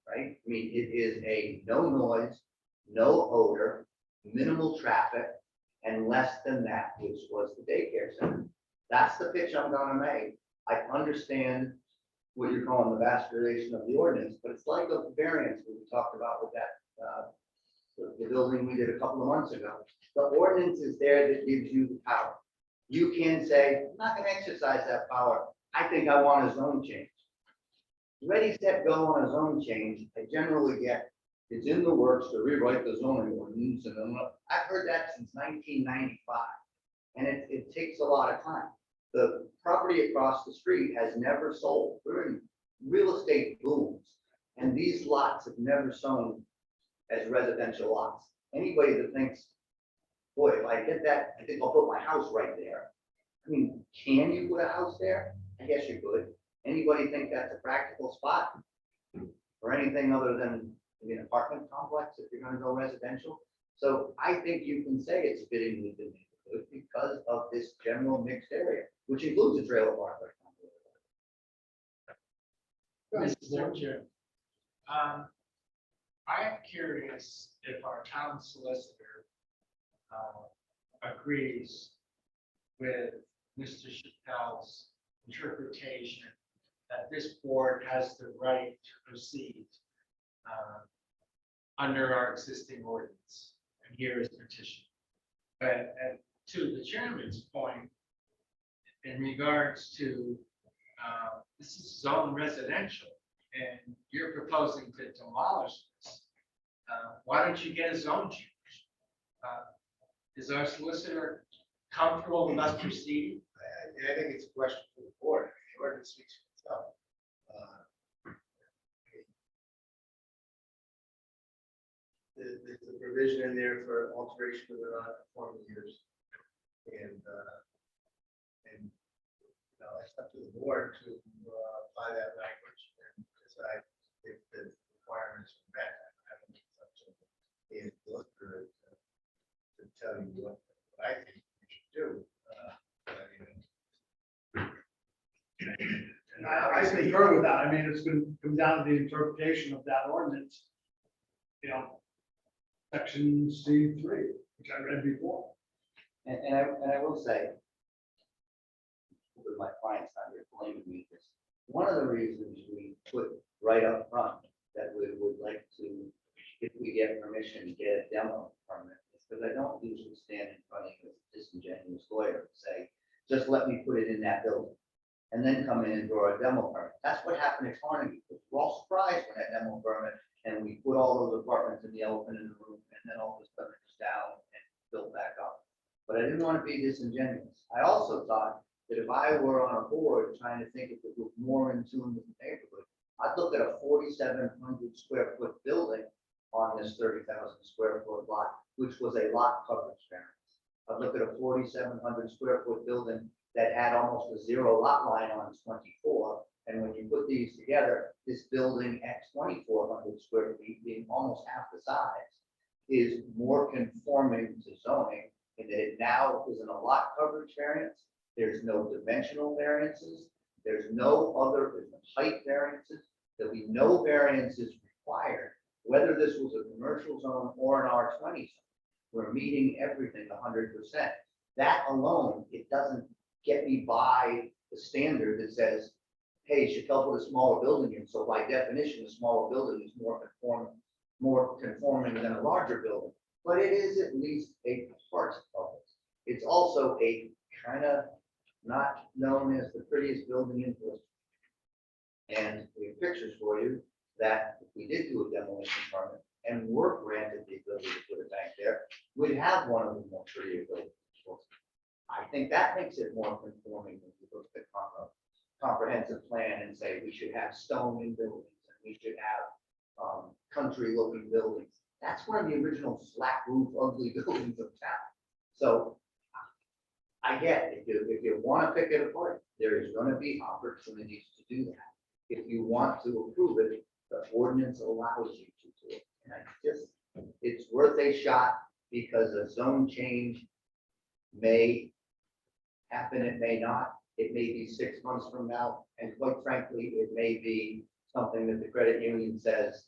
S10: right? I mean, it is a no noise, no odor, minimal traffic, and less than that, which was the daycare center. That's the pitch I'm gonna make. I understand what you're calling the bastardization of the ordinance, but it's like the variance we talked about with that, the building we did a couple of months ago. The ordinance is there that gives you the power. You can say, I'm not gonna exercise that power. I think I want a zone change. Ready, set, go on a zone change, I generally get, it's in the works to rewrite the zoning ordinance, and I've heard that since 1995. And it takes a lot of time. The property across the street has never sold. We're in real estate booms, and these lots have never sold as residential lots. Anybody that thinks, boy, if I get that, I think I'll put my house right there. I mean, can you put a house there? I guess you could. Anybody think that's a practical spot? Or anything other than an apartment complex if you're gonna go residential? So I think you can say it's fitting with the neighborhood because of this general mixed area, which includes a trailer park.
S2: Mr. Chair, I am curious if our town solicitor agrees with Mr. Chappelle's interpretation that this board has the right to proceed under our existing ordinance, and here is petition. But to the chairman's point, in regards to this is zone residential, and you're proposing to demolish this. Why don't you get a zone change? Is our solicitor comfortable with us proceeding?
S6: I think it's a question for the board. The ordinance speaks for itself. There's a provision in there for alteration of the non-conforming use. And you know, it's up to the board to apply that language and decide if the requirements are met. I don't think it's up to the solicitor to tell you what I think you should do.
S1: And I concur with that. I mean, it's gonna come down to the interpretation of that ordinance. You know, section C3, which I read before.
S10: And I will say, with my clients not here blaming me for this, one of the reasons we put right up front that we would like to, if we get permission, get a demo permit, is because I don't usually stand in front of you as a disingenuous lawyer and say, just let me put it in that building, and then come in and draw a demo permit. That's what happened at Carnegie. We're all surprised when that demo permit, and we put all those apartments in the elephant in the room, and then all of a sudden it's down and built back up. But I didn't want to be disingenuous. I also thought that if I were on a board trying to think if it was more in tune with the neighborhood, I'd look at a 4,700 square foot building on this 30,000 square foot lot, which was a lot coverage variance. I look at a 4,700 square foot building that had almost a zero lot line on 24. And when you put these together, this building at 2,400 square feet, being almost half the size, is more conforming to zoning in that it now isn't a lot coverage variance. There's no dimensional variances. There's no height variances. There'll be no variances required, whether this was a commercial zone or an R20 zone. We're meeting everything 100%. That alone, it doesn't get me by the standard that says, hey, Chappelle put a smaller building in, so by definition, a smaller building is more conforming than a larger building. But it is at least a part of it. It's also a kind of not known as the prettiest building in Worcester. And we have pictures for you that if we did do a demolition permit and were granted the ability to put a bank there, we'd have one of the more prettier buildings. I think that makes it more conforming when you look at the comprehensive plan and say we should have stone in buildings and we should have country looking buildings. That's one of the original flat roof ugly buildings of town. So I get it. If you want to pick it apart, there is going to be opportunities to do that. If you want to approve it, the ordinance allows you to do it. And it's worth a shot because a zone change may happen, it may not. It may be 6 months from now, and quite frankly, it may be something that the credit union says,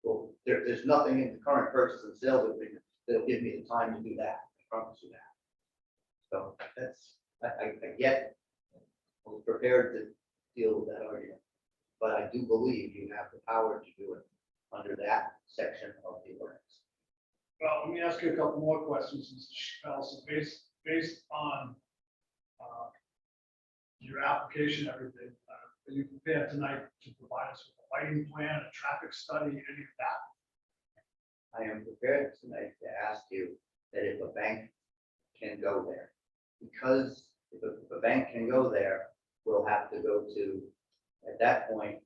S10: well, there's nothing in the current purchase and sales agreement that'll give me the time to do that. I promise you that. So that's, I get, I was prepared to deal with that argument, but I do believe you have the power to do it under that section of the ordinance.
S1: Well, let me ask you a couple more questions, Mr. Chappelle. So based on your application, everything, are you prepared tonight to provide us with a lighting plan, a traffic study, any of that?
S10: I am prepared tonight to ask you that if a bank can go there, because if a bank can go there, we'll have to go to, at that point,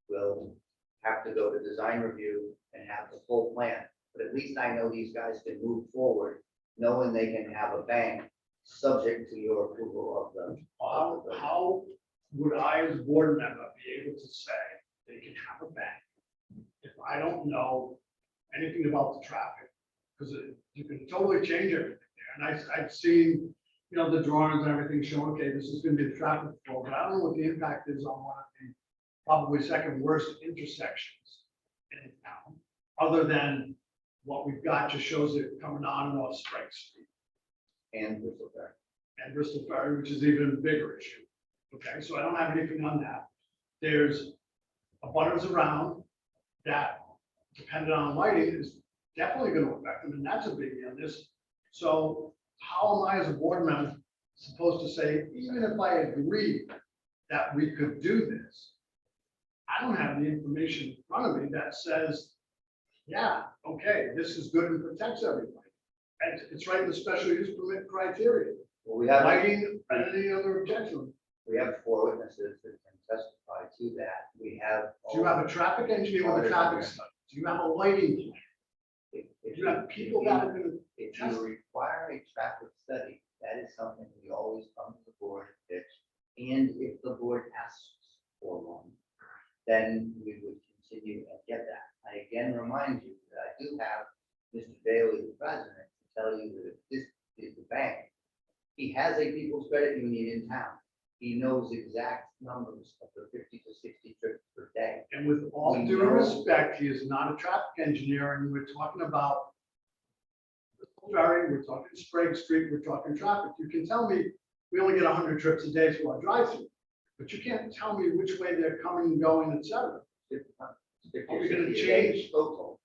S10: we'll have to go to design review and have the full plan. But at least I know these guys can move forward, knowing they can have a bank subject to your approval of them.
S1: How would I, as a board member, be able to say they can have a bank if I don't know anything about the traffic? Because you can totally change everything there. And I've seen, you know, the drawings and everything showing, okay, this is going to be the traffic flow, but I don't know what the impact is on one of the probably second worst intersections in town, other than what we've got just shows it coming on and off Spring Street.
S10: And Bristol Ferry.
S1: And Bristol Ferry, which is even a bigger issue. Okay, so I don't have anything on that. There's a butters around that, depending on lighting, is definitely going to affect them, and that's a biggie on this. So how am I, as a board member, supposed to say, even if I agree that we could do this, I don't have the information in front of me that says, yeah, okay, this is good and protects everybody. And it's right in the special use permit criteria.
S10: Well, we have,
S1: Lighting and any other objection.
S10: we have 4 witnesses that can testify to that. We have.
S1: Do you have a traffic engineer with a traffic study? Do you have a lighting plan?
S10: If
S1: Do you have people that are gonna,
S10: If you require a traffic study, that is something we always come to the board and pitch. And if the board asks for one, then we would continue and get that. I again remind you that I do have Mr. Bailey, the president, to tell you that if this is the bank, he has a People's Credit Union in town. He knows exact numbers of the 50 to 60 trips per day.
S1: and with all due respect, he is not a traffic engineer, and we're talking about Ferry, we're talking Sprague Street, we're talking traffic. You can tell me we only get 100 trips a day through our drive-through, but you can't tell me which way they're coming and going, et cetera. Are we gonna change?
S10: Total.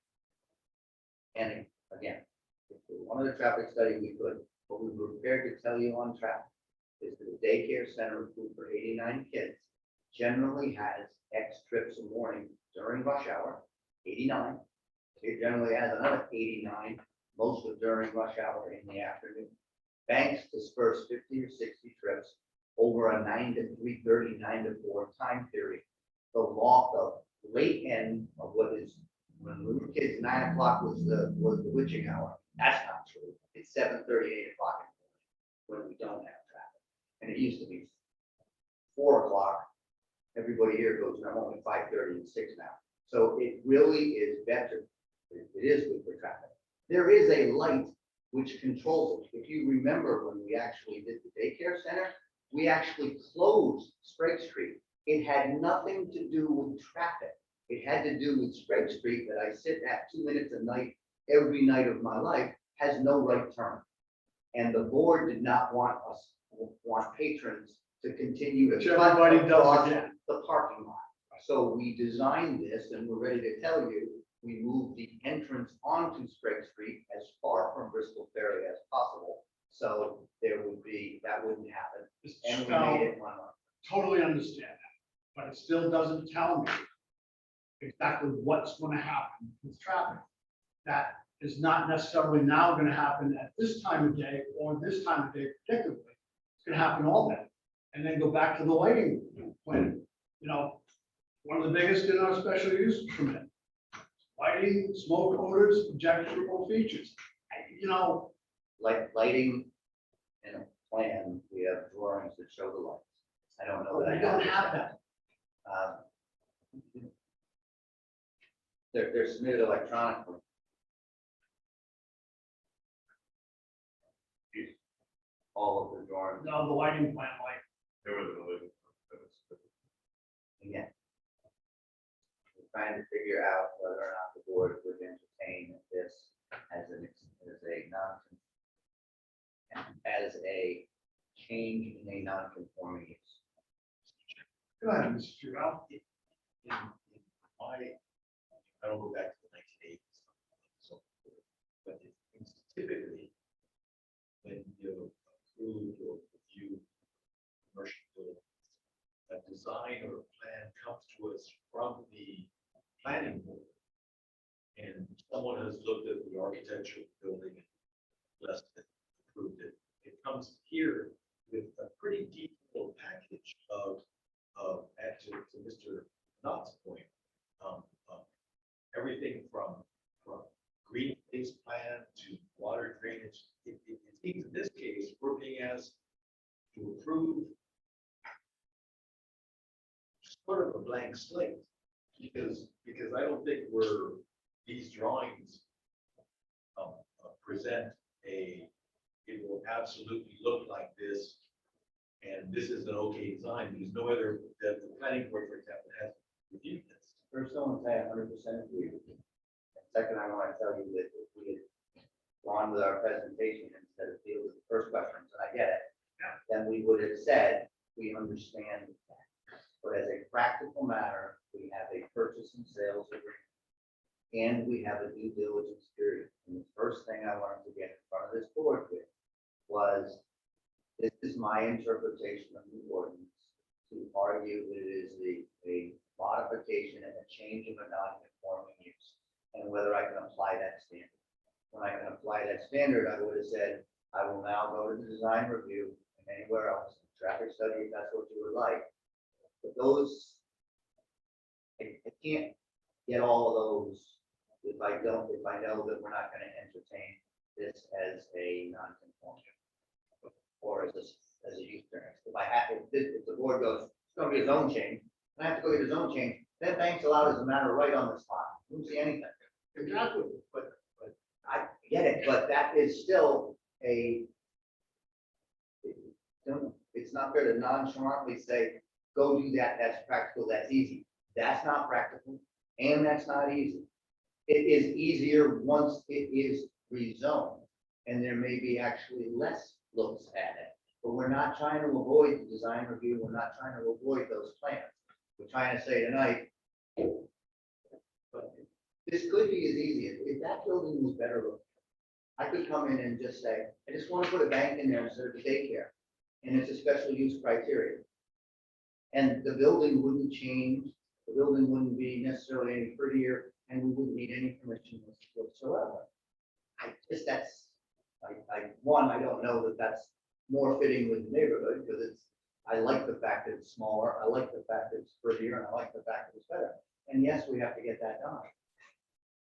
S10: And again, if we wanted a traffic study, we could, but we were prepared to tell you on traffic is that the daycare center approved for 89 kids generally has X trips a morning during rush hour, 89. It generally has another 89, most of during rush hour in the afternoon. Banks disperse 50 or 60 trips over a 9 to 3:30, 9 to 4 time period. The late end of what is when we were kids, 9 o'clock was the witching hour. That's not true. It's 7:30, 8 o'clock when we don't have traffic. And it used to be 4 o'clock. Everybody here goes, I'm only 5:30 and 6 now. So it really is better. It is good for traffic. There is a light which controls it. If you remember when we actually did the daycare center, we actually closed Sprague Street. It had nothing to do with traffic. It had to do with Sprague Street that I sit at 2 minutes a night, every night of my life, has no right turn. And the board did not want patrons to continue
S1: Which
S10: to
S1: everybody
S10: cut
S1: does
S10: across
S1: again.
S10: the parking lot. So we designed this and we're ready to tell you, we moved the entrance onto Sprague Street as far from Bristol Ferry as possible. So there would be, that wouldn't happen. And we made it one way.
S1: Totally understand that, but it still doesn't tell me exactly what's gonna happen with traffic. That is not necessarily now gonna happen at this time of day or this time of day particularly. It's gonna happen all day. And then go back to the lighting plan, you know, one of the biggest in our special use permit. Lighting, smoke odors, objectionable features. You know,
S10: Like lighting in a plan, we have drawings that show the lights. I don't know that I
S1: we don't have that.
S10: They're submitted electronically. All of the drawings,
S1: No, the lighting plan, like,
S4: There was a little.
S10: again. We're trying to figure out whether or not the board would entertain this as a change in a non-conforming use.
S1: go ahead, Mr. Giroux.
S6: In my, I don't go back to the 1980s. So, but it's typically when you approve or review commercial buildings, a design or a plan comes to us from the planning board. And someone has looked at the architecture of the building and blessed it, approved it. It comes here with a pretty detailed package of actually, to Mr. Knott's point, everything from green space plan to water drainage. It seems in this case, we're being asked to approve sort of a blank slate, because I don't think these drawings present it will absolutely look like this, and this is an okay design, because no other, the planning board, for example, has reviewed this.
S10: First, I want to say 100% agree with you. Second, I want to tell you that if we had gone with our presentation instead of dealing with the first questions, and I get it, then we would have said, we understand that. But as a practical matter, we have a purchase and sales agreement, and we have a due diligence period. And the first thing I wanted to get in front of this board with was, this is my interpretation of the ordinance, to argue that it is a modification and a change of a non-conforming use, and whether I can apply that standard. When I can apply that standard, I would have said, I will now go to the design review and anywhere else, traffic study, if that's what you would like. But those, I can't get all of those if I know that we're not gonna entertain this as a non-conforming or as a use variance. If the board goes, it's gonna be a zone change, and I have to go get a zone change, then bank's allowed as a matter of right on the spot. You don't see anything.
S1: Exactly.
S10: But I get it, but that is still it's not fair to nonchalantly say, go do that, that's practical, that's easy. That's not practical, and that's not easy. It is easier once it is rezoned, and there may be actually less looks at it. But we're not trying to avoid the design review, we're not trying to avoid those plans. We're trying to say tonight, but this could be as easy as, if that building was better looking, I could come in and just say, I just want to put a bank in there instead of a daycare, and it's a special use criteria. And the building wouldn't change, the building wouldn't be necessarily any prettier, and we wouldn't need any permission whatsoever. I don't know that that's more fitting with the neighborhood, because I like the fact that it's smaller, I like the fact that it's prettier, and I like the fact that it's better. And yes, we have to get that done.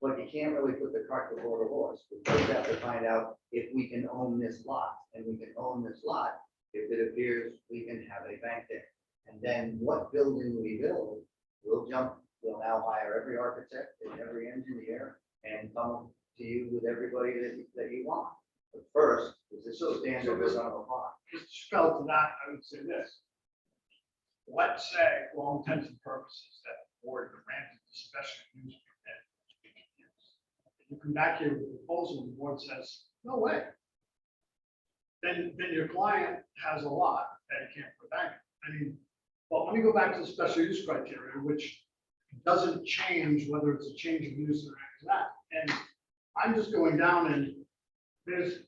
S10: But you can't really put the cart before the horse. We first have to find out if we can own this lot, and we can own this lot if it appears we can have a bank there. And then what building we build, we'll now hire every architect and every engineer and come to you with everybody that you want. But first, is this a standard we're gonna apply?
S1: Mr. Chappelle, to that, I would say this. Let's say, for all intents and purposes, that the board granted the special use permit. You come back here with a proposal, and the board says, no way. Then your client has a lot that he can't put back. I mean, but let me go back to the special use criteria, which doesn't change whether it's a change of use or anything like that. And I'm just going down and there's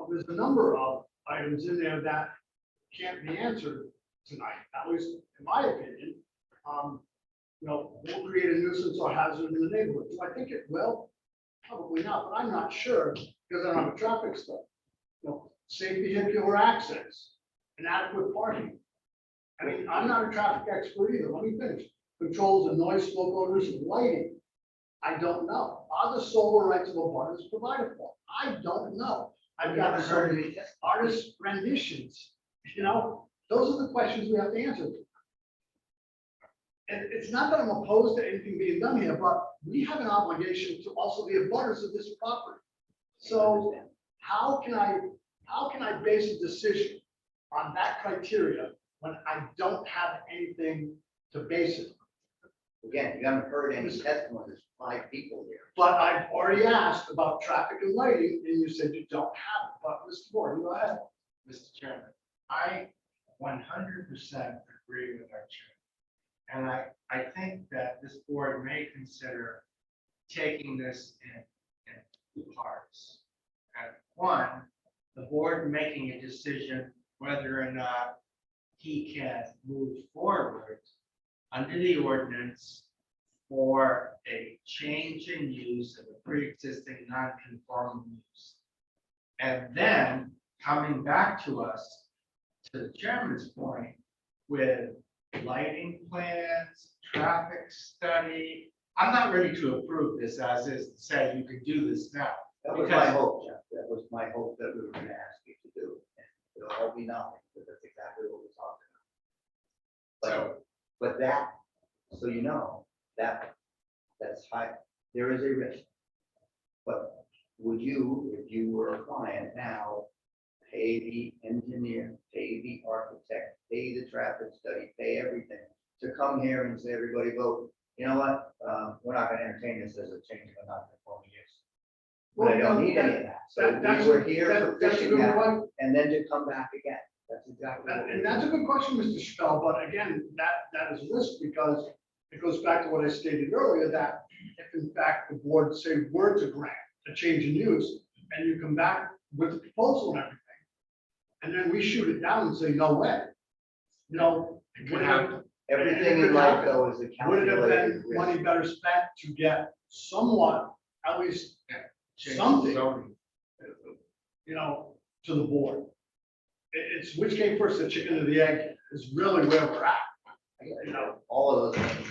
S1: there's a number of items in there that can't be answered tonight, at least in my opinion. Will create a nuisance or hazard in the neighborhood. Do I think it will? Probably not, but I'm not sure because I don't have a traffic study. Safe vehicular access, inadequate parking. I mean, I'm not a traffic expert either. Let me finish. Controls of noise, smoke, odors, and lighting. I don't know. Are the solar rights of abutters provided for? I don't know. I've got certain artist renditions, those are the questions we have to answer. And it's not that I'm opposed to anything being done here, but we have an obligation to also be abutters of this property. So how can I base a decision on that criteria when I don't have anything to base it on?
S10: Again, you haven't heard any testimony, there's 5 people here.
S1: But I've already asked about traffic and lighting, and you said you don't have it, but Mr. Gordon, go ahead.
S2: Mr. Chairman, I 100% agree with our chair. And I think that this board may consider taking this in 2 parts. And one, the board making a decision whether or not he can move forward under the ordinance for a change in use of a pre-existing non-conforming use. And then coming back to us, to the chairman's point, with lighting plans, traffic study. I'm not ready to approve this as is, to say you could do this now.
S10: That was my hope, Jeff. That was my hope that we were gonna ask you to do. And it'll all be nothing, because that's exactly what we're talking about. But that, so you know, that's high, there is a risk. But would you, if you were a client now, pay the engineer, pay the architect, pay the traffic study, pay everything, to come here and say, everybody vote, you know what, we're not gonna entertain this as a change of a non-conforming use. Well, I don't need any of that. So we were here for
S1: That's a
S10: fishing
S1: good
S10: that,
S1: one.
S10: and then to come back again. That's exactly. what
S1: And
S10: we
S1: that's a
S10: did.
S1: good question, Mr. Chappelle, but again, that is a risk because it goes back to what I stated earlier, that if in fact the board say were to grant a change in use, and you come back with the proposal and everything, and then we shoot it down and say, no way.
S2: It could happen.
S10: Everything in life though is a
S1: Would it have
S10: calculated
S1: been money
S10: risk.
S1: better spent to get somewhat, at least,
S2: Change
S1: something,
S2: zoning.
S1: to the board? It's which came first, the chicken or the egg, is really where we're at.
S10: All of those things.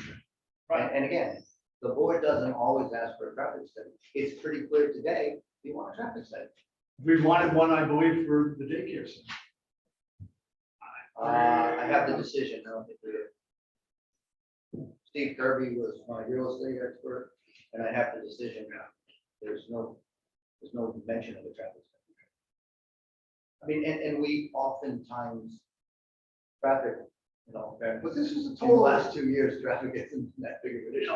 S1: Right.
S10: And again, the board doesn't always ask for a traffic study. It's pretty clear today, you want a traffic study.
S1: We wanted one, I believe, for the daycare center.
S10: I have the decision, I don't think we did. Steve Kirby was my real estate expert, and I have the decision now. There's no mention of a traffic study. I mean, and we oftentimes, traffic,
S1: But this is a
S10: in the
S1: total,
S10: last 2 years, traffic isn't that big of an issue.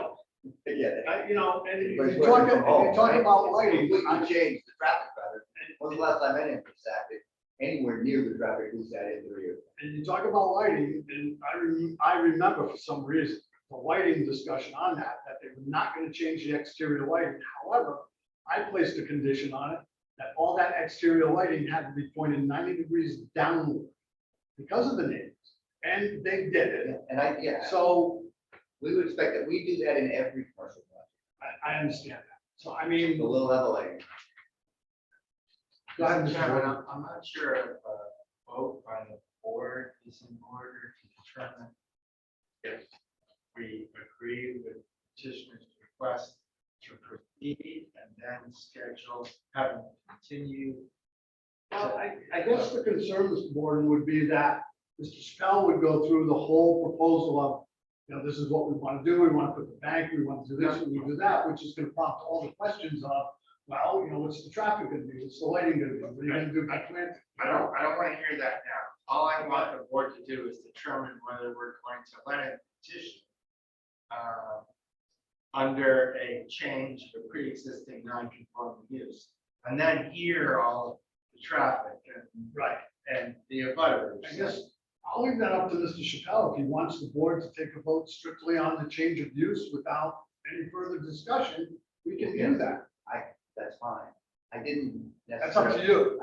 S10: Yeah.
S1: and if
S10: But
S1: you
S10: it's
S1: talk,
S10: working from home, right?
S1: about
S10: It's
S1: lighting,
S10: completely changed the traffic pattern. When's the last time anyone sat anywhere near the traffic we sat in 3 years?
S1: and you talk about lighting, and I remember for some reason, the lighting discussion on that they were not gonna change the exterior lighting. However, I placed a condition on it that all that exterior lighting had to be pointed 90 degrees downward because of the neighbors, and they did it.
S10: And
S1: So
S10: we would expect that. We do that in every commercial project.
S1: I understand that. So I mean,
S10: The low level lighting.
S1: go ahead,
S2: Mr.
S1: Mr.
S2: Chairman,
S1: Gordon.
S2: I'm not sure if a vote by the board is in order to determine if we agree with petitioner's individuals having to continue.
S1: Well, I guess the concern, Mr. Borden, would be that Mr. Spell would go through the whole proposal of, this is what we want to do, we want to put the bank, we want to do this, and we do that, which is going to prompt all the questions of, well, what's the traffic going to be, what's the lighting going to be, what are you going to do by planting?
S2: I don't want to hear that now. All I want the board to do is determine whether we're going to let it petition under a change of a pre-existing non-conforming use, and then hear all the traffic
S1: Right.
S2: and the abutters.
S1: I guess I'll leave that up to Mr. Chappelle. If he wants the board to take a vote strictly on the change of use without any further discussion, we can do that.
S10: That's fine. I didn't
S1: That's up to
S10: necessarily,
S1: you.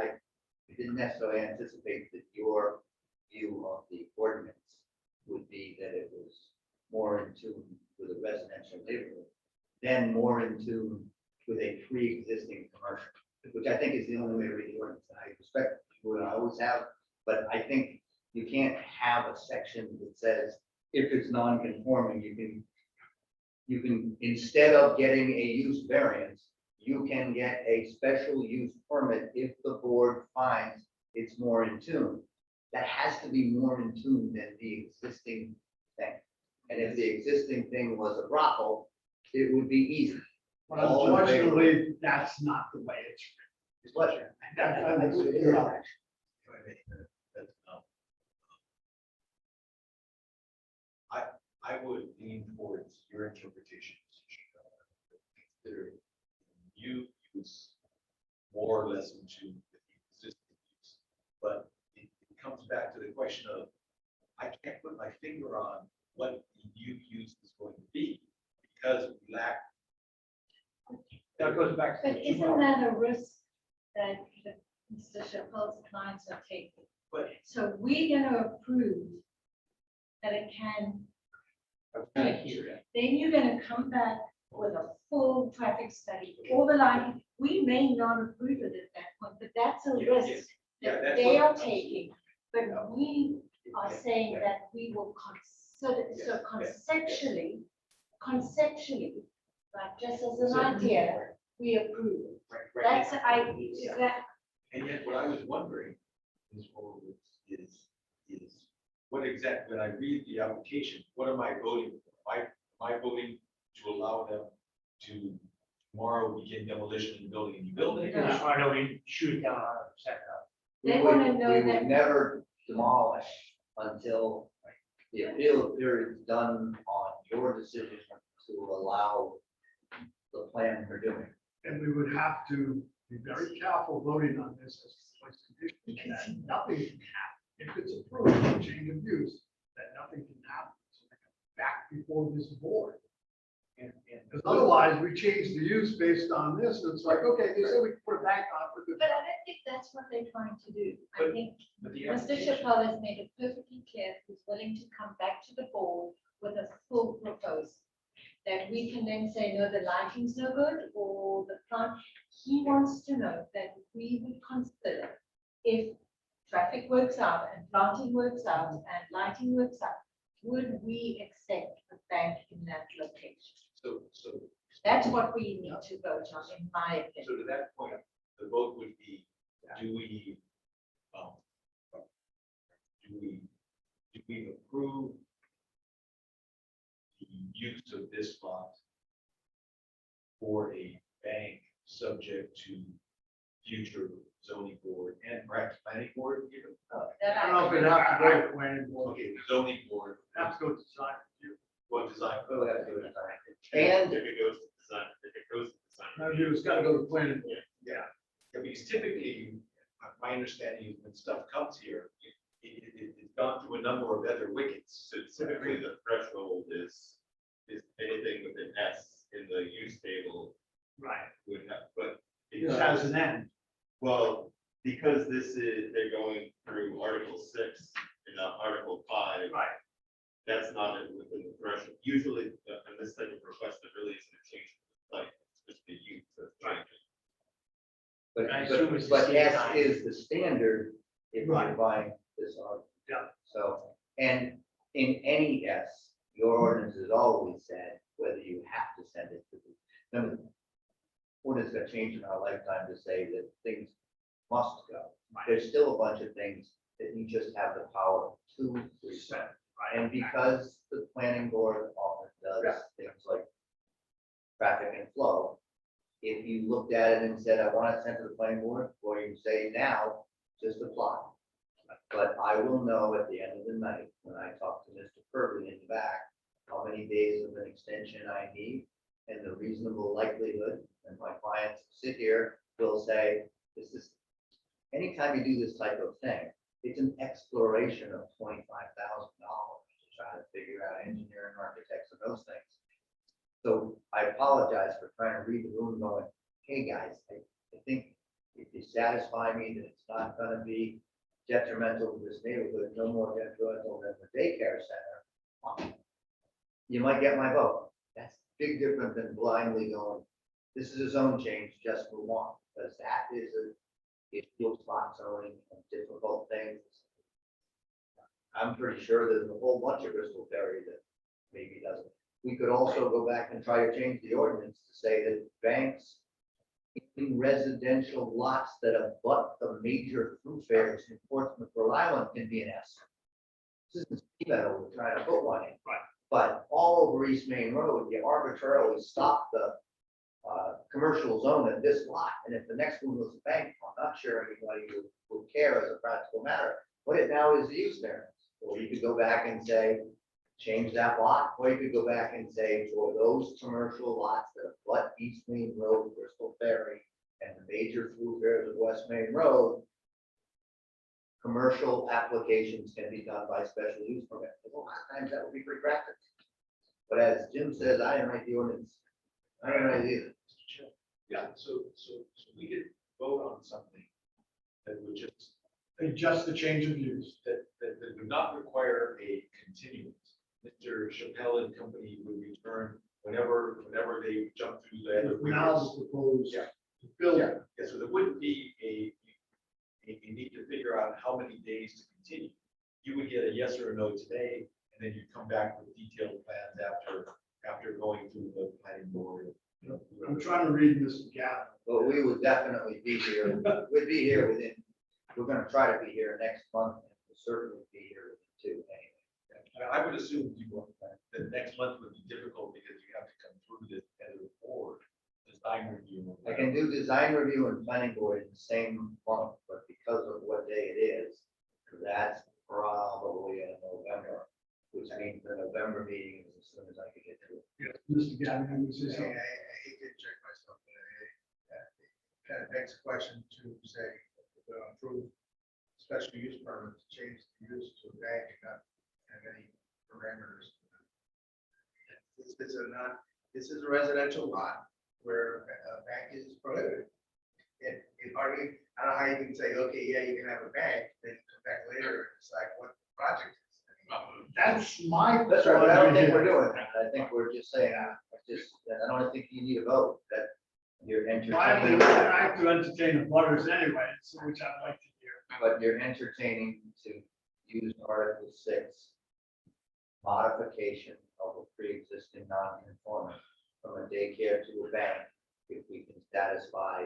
S10: I didn't necessarily anticipate that your view of the ordinance would be that it was more in tune with a residential neighborhood, then more in tune with a pre-existing commercial, which I think is the only way to read the ordinance. I respect what I always have, but I think you can't have a section that says if it's non-conforming, you can, instead of getting a use variance, you can get a special use permit if the board finds it's more in tune. That has to be more in tune than the existing thing. And if the existing thing was a brothel, it would be easy.
S1: But
S10: All in favor?
S1: unfortunately, that's not the way it's.
S10: It's pleasure.
S1: You're right.
S6: I would lean towards your interpretation. Consider you use more or less into the existing use. But it comes back to the question of, I can't put my finger on what the new use is going to be because we lack.
S2: That goes back to.
S7: But isn't that a risk that Mr. Chappelle's clients are taking?
S6: But
S7: So we're going to approve that it can, then you're going to come back with a full traffic study, all the lighting. We may not approve it at that point, but that's a
S6: Yeah,
S7: risk
S6: yeah,
S7: that
S6: that's
S7: they
S6: what-
S7: are taking. But we are saying that we will consider, so conceptually, like just as an idea, we approve. That's, is that,
S6: And yet, what I was wondering is what exactly, when I read the application, what am I voting for? Am I voting to allow them to tomorrow begin demolition and building a new building?
S7: No.
S2: Just want to know we shoot down 100% up.
S7: They wanna know
S10: We
S7: that-
S10: would never demolish until the appeal period is done on your decision to allow the plan for doing.
S1: And we would have to be very careful voting on this as a condition that nothing can happen. If it's approved, a change of use, that nothing can happen. So they come back before this board. Because otherwise, we change the use based on this, and it's like, okay, they said we can put it back on, we're good.
S7: but I don't think that's what they're trying to do. I
S6: But-
S7: think
S6: But the
S7: Mr.
S6: application-
S7: Chappelle has made it perfectly clear he's willing to come back to the board with a full proposal. That we can then say, no, the lighting's no good, or the plant, he wants to know that we would consider if traffic works out and planting works out and lighting works out, would we accept a bank in that location?
S6: So
S7: That's what we need to vote on, in my opinion.
S6: So to that point, the vote would be, do we approve the use of this lot for a bank subject to future zoning board and perhaps planning board? even?
S7: That
S1: I don't know if it'd have to go to planning board,
S6: Okay, zoning board,
S1: have to go to design review.
S6: what design?
S10: We'll have to do it. And
S4: If it goes to design, if it goes to design.
S1: Review, it's gotta go to planning board.
S6: Yeah, because typically, my understanding is when stuff comes here, it's gone through a number of other wickets.
S4: So typically the threshold is anything with an S in the use table
S1: Right.
S4: would have, but.
S1: It has an end.
S4: Well, because they're going through Article 6 and not Article 5.
S1: Right.
S4: That's not within the threshold. Usually, in this type of request, it really isn't a change, like, it's just the use of change.
S10: But S is the standard if you're
S1: Right.
S10: buying this art.
S1: Yeah.
S10: So, and in any S, your ordinance has always said whether you have to send it to the, what is gonna change in our lifetime to say that things must go. There's still a bunch of things that you just have the power to reset. And because the planning board often does things like traffic and flow, if you looked at it and said, I want it sent to the planning board, or you say now, just apply. But I will know at the end of the night, when I talk to Mr. Kirby in the back, how many days of an extension I need, and the reasonable likelihood, and my clients sit here will say, this is, anytime you do this type of thing, it's an exploration of $25,000 to try to figure out engineering, architects, and those things. So I apologize for trying to read the room going, hey, guys, I think if you satisfy me that it's not gonna be detrimental to this neighborhood, no more detrimental than the daycare center, you might get my vote. That's big different than blindly going, this is a zone change just for one, because that is it feels spot zoning and difficult things. I'm pretty sure there's a whole bunch of Bristol Ferry that maybe doesn't. We could also go back and try to change the ordinance to say that banks in residential lots that abut the major thoroughfares in Portsmouth, Rhode Island can be an S. This isn't Meadow, we're trying to put one in.
S1: Right.
S10: But all over East Main Road, you arbitrarily stop the commercial zone at this lot, and if the next one was a bank, I'm not sure anybody would care as a practical matter. What it now is the use variance. Or you could go back and say, change that lot, or you could go back and say, for those commercial lots that abut East Main Road, Bristol Ferry, and the major thoroughfares of West Main Road, commercial applications can be done by special use permit. A lot of times that would be pretty practical. But as Jim says, I didn't write the ordinance. I didn't write it either.
S6: Yeah, so we could vote on something that would
S1: Just the change of use.
S6: that would not require a continuance. Mr. Chappelle and company would return whenever they jump through the other
S1: Now
S6: windows.
S1: the proposed
S6: Yeah.
S1: building.
S6: Yeah, so there wouldn't be a need to figure out how many days to continue. You would get a yes or a no today, and then you'd come back with detailed plans after going through the planning board.
S1: I'm trying to read Mr. Gavin.
S10: But we would definitely be here, we'd be here within, we're gonna try to be here next month, and we'll certainly be here within 2 anyway.
S6: I would assume that next month would be difficult because you have to come through this as a board, design review.
S10: I can do design review and planning board in the same month, but because of what day it is, that's probably in November, which means the November meeting is as soon as I can get to it.
S1: Yes, Mr. Gavin, you say
S11: I
S1: something.
S11: hate to inject myself, but it kind of begs the question to say, approve special use permit to change the use to a bank and not have any parameters. This is a residential lot where a bank is prohibited. It hardly, I don't know how you can say, okay, yeah, you can have a bank, then come back later and decide what the project is.
S1: That's my.
S10: That's right, but I don't think we're
S1: doing.
S10: doing that. I think we're just saying, I don't think you need a vote, that you're
S1: Finally,
S10: entertaining,
S1: I have to entertain the butters anyway, so which I'd like to hear.
S10: but you're entertaining to use Article 6, modification of a pre-existing non-conforming from a daycare to a bank, if we can satisfy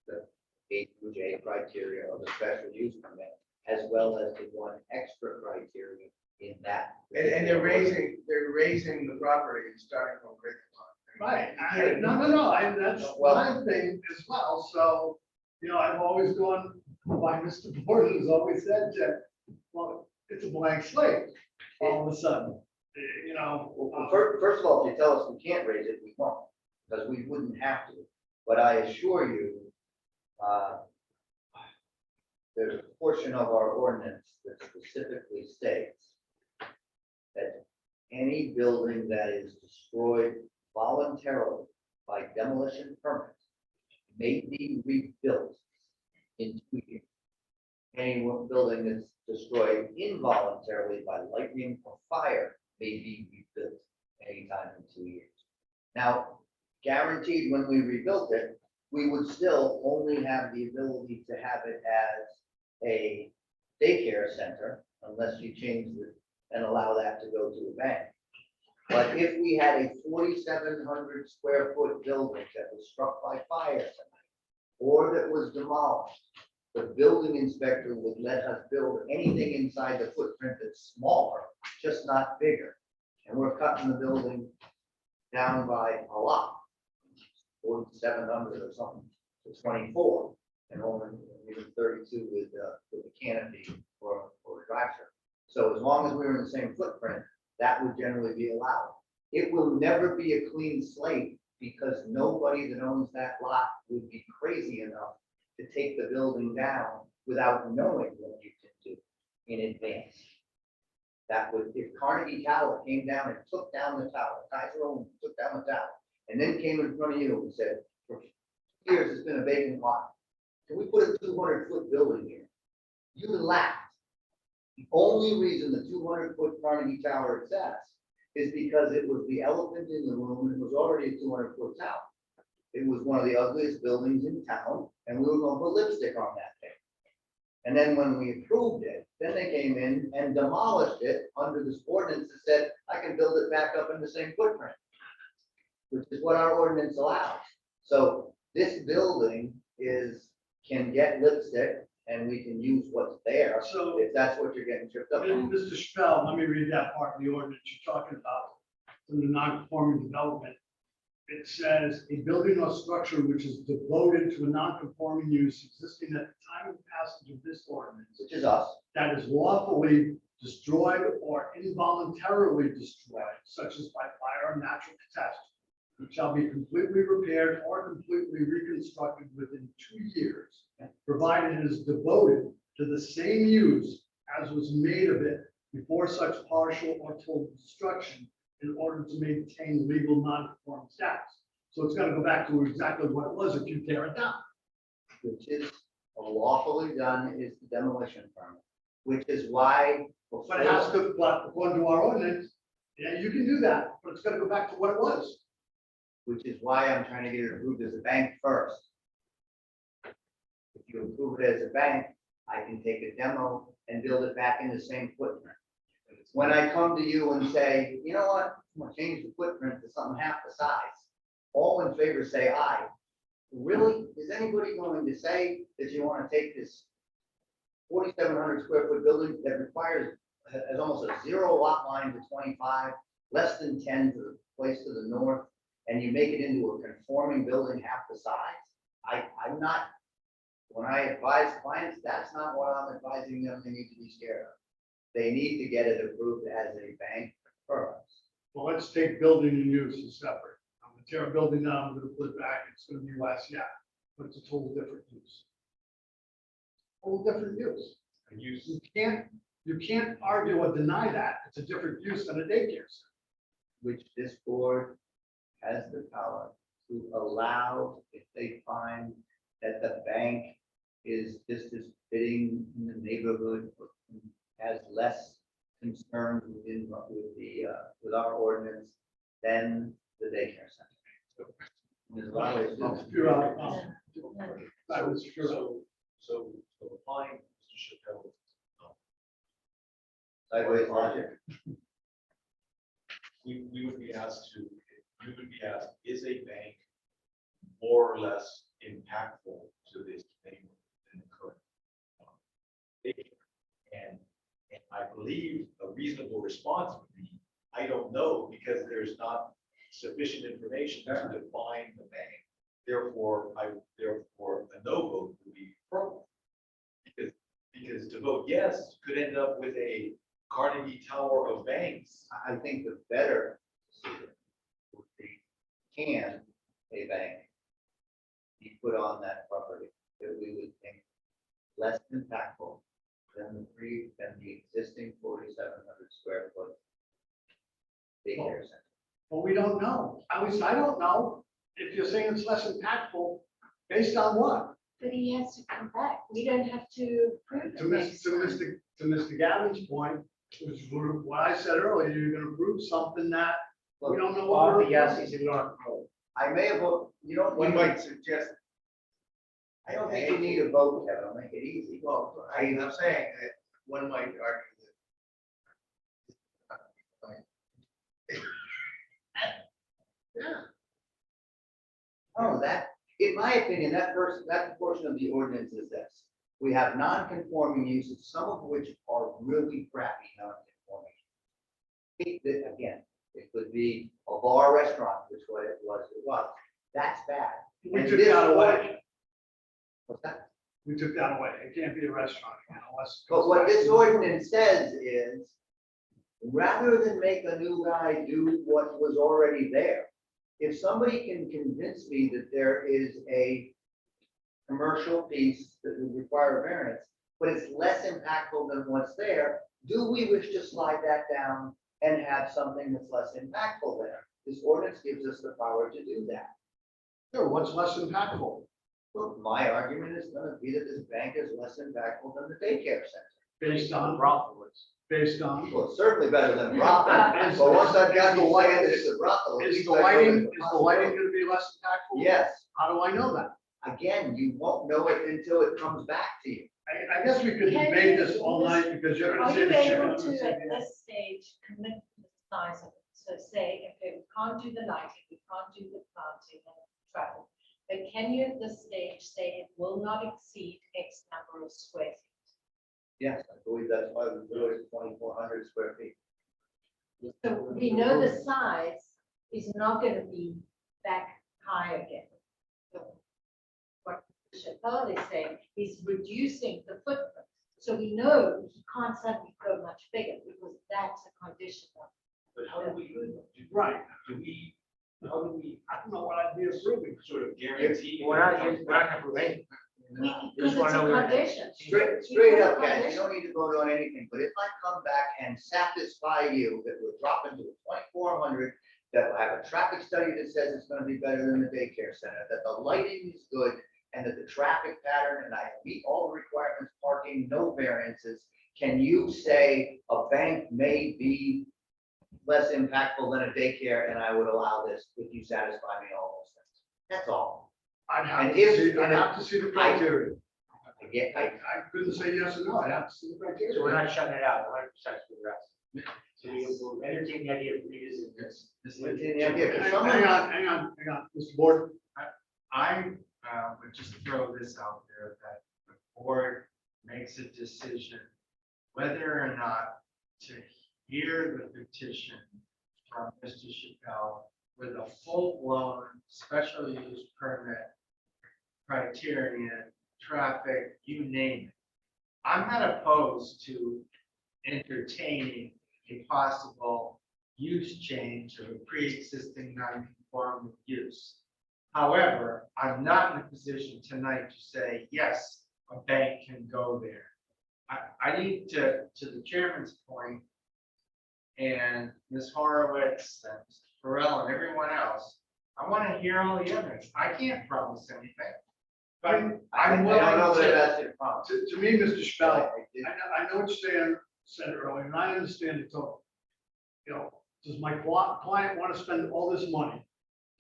S10: the A through J criteria of the special use permit, as well as the one extra criteria in that.
S11: And they're raising the property starting from Great Lawn.
S1: Right, that's my thing as well, so, I've always gone, by Mr. Borden has always said that, well, it's a blank slate, all of a sudden,
S10: Well, first of all, if you tell us we can't raise it, we won't, because we wouldn't have to. But I assure you, there's a portion of our ordinance that specifically states that any building that is destroyed voluntarily by demolition permit may be rebuilt in 2 years. Any building that's destroyed involuntarily by lightning or fire may be rebuilt anytime in 2 years. Now, guaranteed when we rebuilt it, we would still only have the ability to have it as a daycare center unless you change it and allow that to go to a bank. But if we had a 4,700 square foot building that was struck by fire tonight, or that was demolished, the building inspector would let us build anything inside the footprint that's smaller, just not bigger. And we're cutting the building down by a lot, 4,700 or something, to 24, and only even 32 with the canopy or structure. So as long as we were in the same footprint, that would generally be allowed. It will never be a clean slate because nobody that owns that lot would be crazy enough to take the building down without knowing what you can do in advance. That would, if Carnegie Tower came down and took down the tower, Kaiser Owen took down the tower, and then came in front of you and said, for years, it's been a vacant lot. Can we put a 200-foot building here? You would laugh. The only reason the 200-foot Carnegie Tower exists is because it was the elephant in the room, and it was already a 200-foot tower. It was one of the ugliest buildings in town, and we were going to put lipstick on that thing. And then when we approved it, then they came in and demolished it under this ordinance that said, I can build it back up in the same footprint, which is what our ordinance allows. So this building can get lipstick, and we can use what's there,
S1: So-
S10: if that's what you're getting tripped up on.
S1: Mr. Chappelle, let me read that part of the ordinance you're talking about, from the non-conforming development. It says, a building or structure which is devoted to a non-conforming use existing at the time of passage of this ordinance,
S10: Which is us.
S1: that is lawfully destroyed or involuntarily destroyed, such as by fire or natural catastrophe, which shall be completely repaired or completely reconstructed within 2 years, provided it is devoted to the same use as was made of it before such partial or total destruction, in order to maintain legal non-conforming status. So it's gonna go back to exactly what it was if you tear it down.
S10: Which is lawfully done is the demolition permit, which is why.
S1: But it has to, but according to our ordinance, yeah, you can do that, but it's gonna go back to what it was.
S10: Which is why I'm trying to get it approved as a bank first. If you approve it as a bank, I can take a demo and build it back in the same footprint. When I come to you and say, you know what, I'm gonna change the footprint to something half the size, all in favor say aye. Really, is anybody going to say that you want to take this 4,700 square foot building that requires, has almost a 0 lot line to 25, less than 10 to the place to the north, and you make it into a conforming building half the size? I'm not, when I advise clients, that's not what I'm advising them they need to be scared of. They need to get it approved as a bank first.
S1: Well, let's take building and use as separate. I'm gonna tear a building down, I'm gonna put it back, it's gonna be less, yeah, but it's a total different use. Total different use. You can't argue or deny that, it's a different use than a daycare center.
S10: Which this board has the power to allow if they find that the bank is just as fitting in the neighborhood, has less concern with our ordinance than the daycare center. There's a lot of ways to do
S1: It's
S10: it.
S1: pure out. That was pure out.
S6: So applying Mr. Chappelle.
S10: Sideways logic.
S6: We would be asked to, you would be asked, is a bank more or less impactful to this neighborhood than the current? And I believe a reasonable response would be, I don't know, because there's not sufficient information to define the bank. Therefore, a no vote would be appropriate. Because to vote yes could end up with a Carnegie Tower of banks.
S10: I think the better decision would be, can a bank be put on that property that we would think less impactful than the existing 4,700 square foot daycare center?
S1: But we don't know, at least I don't know, if you're saying it's less impactful, based on what?
S7: But he has to come back. We don't have to prove
S1: To
S7: it next time.
S1: Mr. Gavin's point, which is what I said earlier, you're gonna prove something that we don't know. what we're-
S2: yes, he's not.
S10: I may have, you know,
S11: One might suggest,
S10: I don't think you need a vote, Kevin, I'll make it easy.
S11: well, I'm saying that one might argue that
S1: Yeah.
S10: Oh, that, in my opinion, that portion of the ordinance is this. We have non-conforming uses, some of which are really crappy non-conforming. Again, it could be a bar restaurant, which what it was. That's bad.
S1: We
S10: And
S1: took
S10: this
S1: that away.
S10: ordinance- What's that?
S1: We took that away. It can't be a restaurant unless.
S10: But what this ordinance says is, rather than make a new guy do what was already there, if somebody can convince me that there is a commercial piece that would require a variance, but it's less impactful than what's there, do we wish to slide that down and have something that's less impactful there? This ordinance gives us the power to do that.
S1: Sure, what's less impactful?
S10: Well, my argument is gonna be that this bank is less impactful than the daycare center.
S1: Based on, based on.
S10: Well, it's certainly better than brothel, but once I've got the light, it's a brothel. at
S1: Is
S10: least
S1: the
S10: I know
S1: lighting,
S10: that
S1: is the lighting gonna be less impactful?
S10: Yes,
S1: How do I know that?
S10: again, you won't know it until it comes back to you.
S1: I guess we could
S7: Can
S1: debate
S7: you-
S1: this all night because you're gonna
S7: Are
S1: say
S7: you
S1: the shit.
S7: able to, at this stage, commit to the size of it? So say, if we can't do the lighting, we can't do the planting and travel, but can you at this stage say it will not exceed X number of square feet?
S10: Yes, I believe that's why we do it 2,400 square feet.
S7: So we know the size is not gonna be back high again. So what Chappelle is saying is reducing the footprint. So we know he can't suddenly go much bigger because that's a condition of.
S6: But how do we,
S1: Right,
S6: do we, how do we
S1: I don't know what I'd be approving.
S6: sort of guarantee?
S2: We're not gonna prove anything.
S7: Because it's a condition.
S10: Straight up, Ken, you don't need to vote on anything, but if I come back and satisfy you that we're dropping to a 2,400, that I have a traffic study that says it's gonna be better than the daycare center, that the lighting is good, and that the traffic pattern, and I meet all the requirements, parking, no variances, can you say a bank may be less impactful than a daycare, and I would allow this if you satisfy me all those things? That's all.
S1: I'd have
S10: And
S1: to
S10: if-
S1: see, I'd have to see the criteria. I couldn't say yes or no, I'd have to see the criteria.
S2: So we're not shutting it out 100% for the rest. So we will entertain the idea of revisiting this.
S10: Entertain the idea, 'cause
S1: Hang
S10: someone-
S1: hang on, Mr. Board.
S2: I would just throw this out there, that the board makes a decision whether or not to hear the petition from Mr. Chappelle with a full-blown special use permit criterion, traffic, you name it. I'm not opposed to entertaining a possible use change of a pre-existing non-conforming use. However, I'm not in a position tonight to say, yes, a bank can go there. I need to the chairman's point, and Ms. Horowitz and Mr. Farrell and everyone else, I want to hear all the evidence. I can't promise anything. But I'm
S10: I don't know
S2: willing
S10: that
S2: to,
S10: that's your problem.
S1: To me, Mr. Chappelle,
S10: I did-
S1: I know what you're said earlier, and I understand it totally. You know, does my client want to spend all this money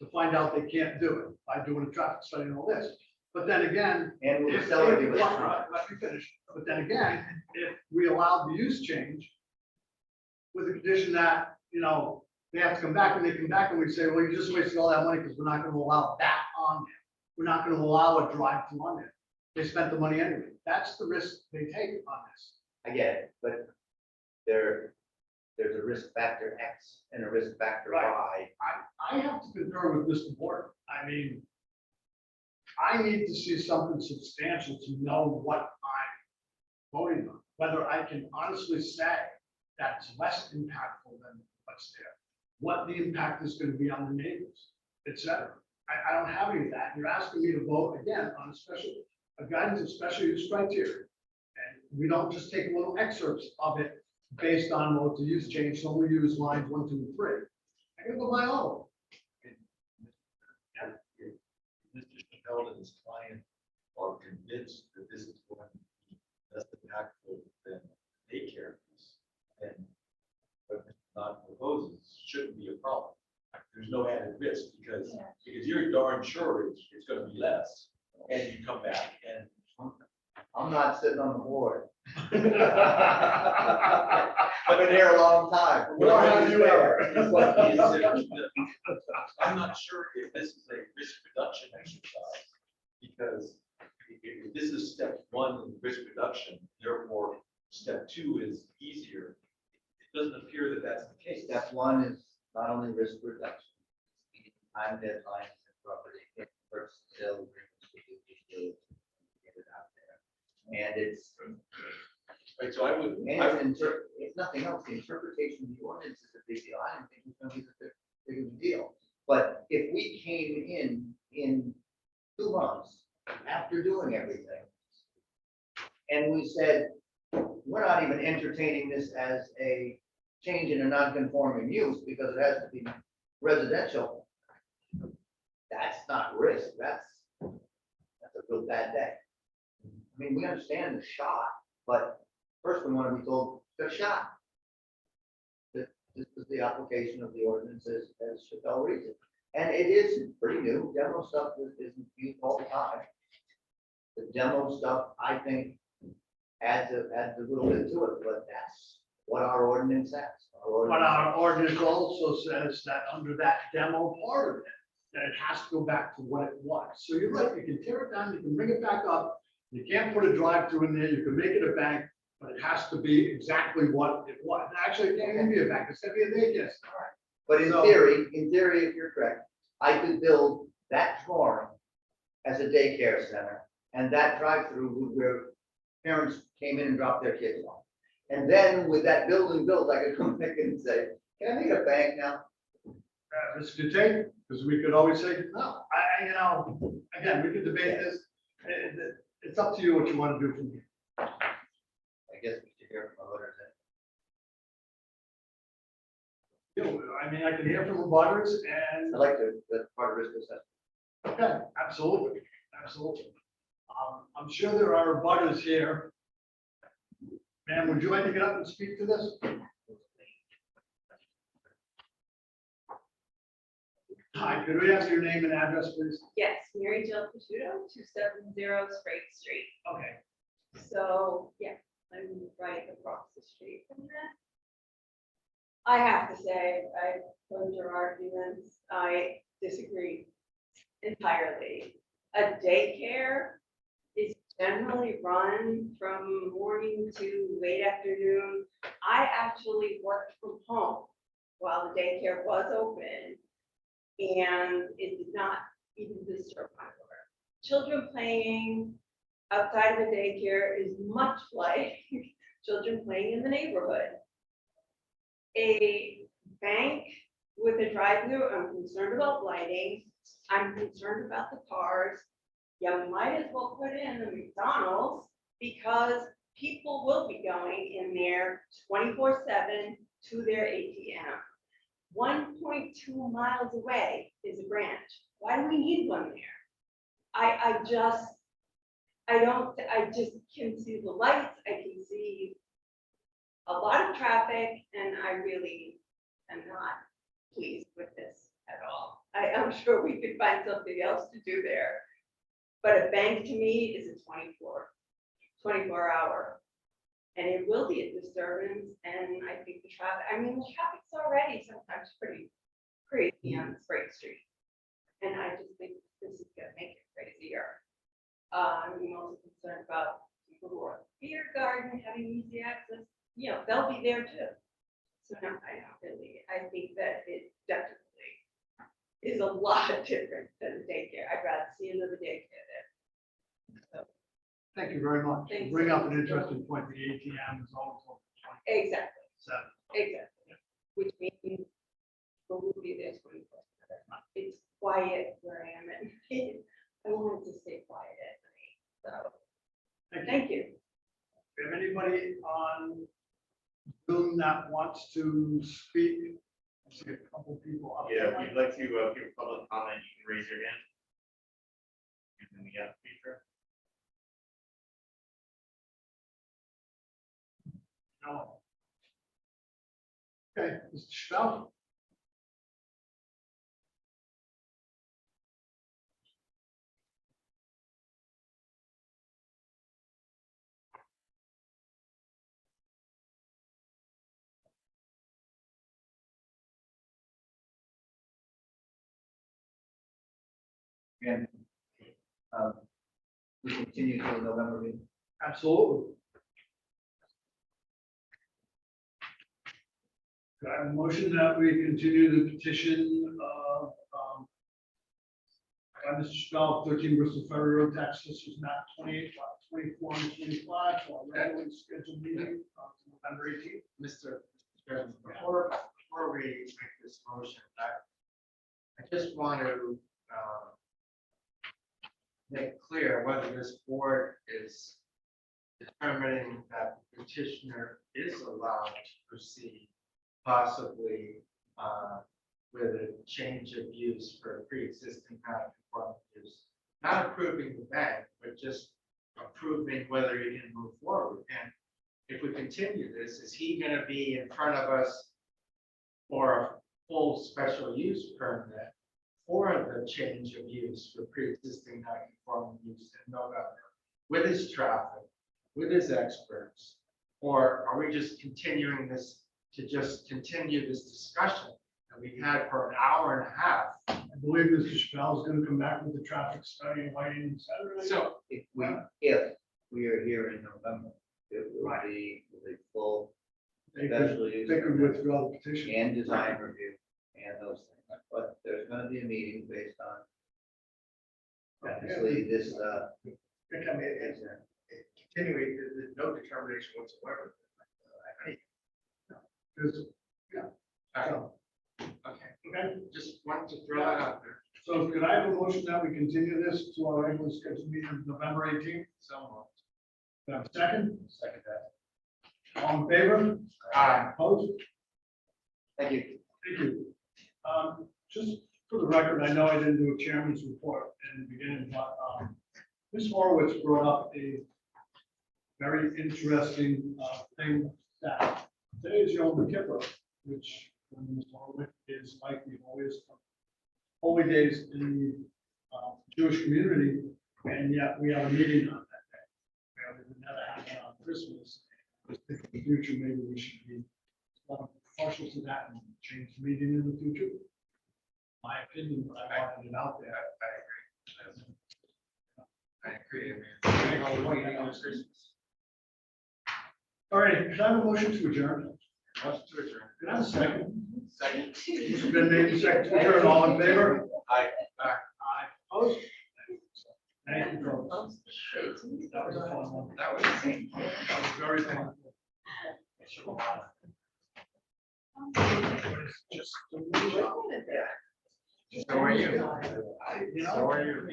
S1: to find out they can't do it by doing a traffic study and all this? But then again,
S10: And we'll
S1: if,
S10: sell it.
S1: let me finish, but then again, if we allowed the use change with the condition that, you know, they have to come back, and they come back and we say, well, you just wasted all that money because we're not going to allow that on there. We're not going to allow a drive-through on there. They spent the money anyway. That's the risk they take on this.
S10: I get it, but there's a risk factor X and a risk factor Y.
S1: I have to concur with Mr. Border. I mean, I need to see something substantial to know what I'm voting on, whether I can honestly say that's less impactful than what's there, what the impact is going to be on the neighbors, et cetera. I don't have any of that. You're asking me to vote again on a guidance of special use criteria. And we don't just take little excerpts of it based on, well, it's a use change, so we use lines 1, 2, and 3. I can go by all
S6: Mr. Chappelle and his client are convinced that this is going to be less impactful than daycare is. And what Mr. Dodd proposes shouldn't be a problem. There's no added risk because you're darn sure it's gonna be less. And you come back and
S10: I'm not sitting on the board.
S1: of them.
S10: I've been here a long time.
S1: Nor have you ever.
S6: Is it- I'm not sure if this is a risk reduction exercise, because if this is step one in risk reduction, therefore step two is easier. It doesn't appear that that's the case.
S10: Step one is not only risk reduction, time deadlines and property, first sale agreements with the due diligence, get it out there. And it's,
S6: Right, so I would,
S10: if nothing else, the interpretation of the ordinance is a big deal. I didn't think it was gonna be that big of a deal. But if we came in 2 months after doing everything, and we said, we're not even entertaining this as a change in a non-conforming use because it has to be residential, that's not risk, that's a real bad day. I mean, we understand the shot, but first we want to be told the shot. That this is the application of the ordinance as Chappelle reads it. And it is pretty new, demo stuff isn't used all the time. The demo stuff, I think, adds a little bit to it, but that's what our ordinance says.
S1: But our ordinance also says that under that demo part of it, that it has to go back to what it was. So you're right, you can tear it down, you can bring it back up. You can't put a drive-through in there, you can make it a bank, but it has to be exactly what it was. Actually, it can't even be a bank, it's gonna be a daycare center.
S10: But in
S1: So-
S10: theory, if you're correct, I could build that drawing as a daycare center, and that drive-through where parents came in and dropped their kids off. And then with that building built, I could come back in and say, can I make a bank now?
S1: Risk to take, because we could always say, no, again, we could debate this. It's up to you what you want to do from here.
S10: I guess we should hear from others.
S1: I mean, I can hear from the butters and,
S10: I like the part of risk assessment.
S1: okay, absolutely, absolutely. I'm sure there are butters here. Ma'am, would you like to get up and speak to this? Hi, could we have your name and address, please?
S12: Yes, Mary Jill Picciuto, 270 Sprague Street.
S1: Okay,
S12: So, yeah, I'm right across the street from that. I have to say, I've heard your arguments. I disagree entirely. A daycare is generally run from morning to late afternoon. I actually worked from home while the daycare was open, and it did not even disturb my work. Children playing outside of a daycare is much like children playing in the neighborhood. A bank with a drive-through, I'm concerned about lighting. I'm concerned about the cars. You might as well put in a McDonald's because people will be going in there 24/7 to their ATM. 1.2 miles away is a branch. Why do we need one there? I just can see the lights, I can see a lot of traffic, and I really am not pleased with this at all. I'm sure we could find something else to do there. But a bank to me is a 24 hour. And it will be a disturbance, and I think the traffic's already sometimes pretty crazy on Sprague Street. And I just think this is gonna make it crazier. I'm also concerned about people who are at the beer garden having easy access, they'll be there too. So no, I think that it definitely is a lot different than a daycare. I'd rather see another daycare there. So,
S1: thank you very much.
S12: Thanks.
S1: Bring up an interesting point, the ATM is always open 24/7.
S12: exactly, which means we will be there 24/7. It's quiet where I am, and I wanted to stay quiet at night, so, thank you.
S1: Do you have anybody on Zoom that wants to speak? I see a couple people up.
S4: Yeah, if you'd like to give public comment, you can raise your hand. Using the feature.
S1: No. Okay, Mr. Schell.
S10: And we continue to the November meeting.
S1: Absolutely. Do I have a motion that we continue the petition of, by Mr. Spell, 13 Bristol Ferry Road, tax assessors map 28, lot 24 and 25, for a regularly scheduled meeting on November 18th.
S2: Mr. Chairman, before we make this motion, I just want to make clear whether this board is determining that the petitioner is allowed to proceed possibly with a change of use for a pre-existing non-conforming use. Not approving the bank, but just approving whether he can move forward. And if we continue this, is he gonna be in front of us for a full special use permit for the change of use for pre-existing non-conforming use in November with his traffic, with his experts? Or are we just continuing this to just continue this discussion that we've had for an hour and a half?
S1: I believe Mr. Spell is going to come back with the traffic study and lighting Saturday.
S2: So,
S10: If we are here in November, it will be with a full
S1: They
S10: special
S1: could,
S10: use
S1: they could
S10: permit
S1: withdraw the petition.
S10: and design review and those things. But there's gonna be a meeting based on obviously this,
S11: Continuing, there's no determination whatsoever.
S1: Because,
S2: okay,
S1: okay,
S2: just wanted to throw that out there.
S1: so could I have a motion that we continue this to our regular scheduled meeting of November 18th?
S2: So,
S1: Do I have a second?
S10: second that.
S1: All in favor? Opposed?
S10: Thank you.
S1: Thank you. Just for the record, I know I didn't do a chairman's report in the beginning, but Ms. Horowitz brought up a very interesting thing that today is Yom Kippur, which Ms. Horowitz is like the holy days in the Jewish community, and yet we have a meeting on that day. We would never happen on Christmas. I think in the future, maybe we should be partial to that and change the meeting in the future. My opinion, but I wanted it out there.
S2: I agree. I mean, Christmas.
S1: All right, can I have a motion to adjourn?
S2: Motion to adjourn.
S1: Can I have a second?
S2: Second.
S1: It's been made and seconded to adjourn. All in favor?
S2: Aye.
S1: Aye. Opposed? Thank you, folks. That was a fun one.
S2: That was.
S1: That was very fun. Just.
S2: So are you.
S1: You know,
S2: So are you.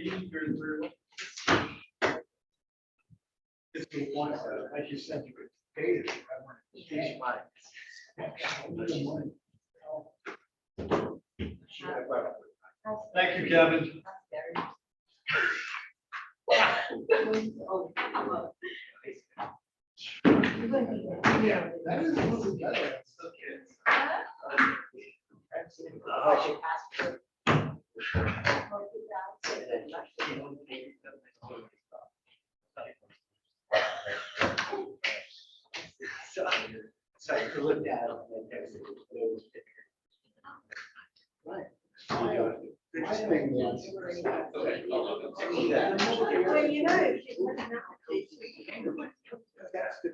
S1: It's the one, like you said, you could pay it. I want to change mine. Thank you, Kevin. That is a little better.
S10: So you could look at
S1: Right.
S10: it.
S12: Well, you know, if you wouldn't have to-
S11: That's the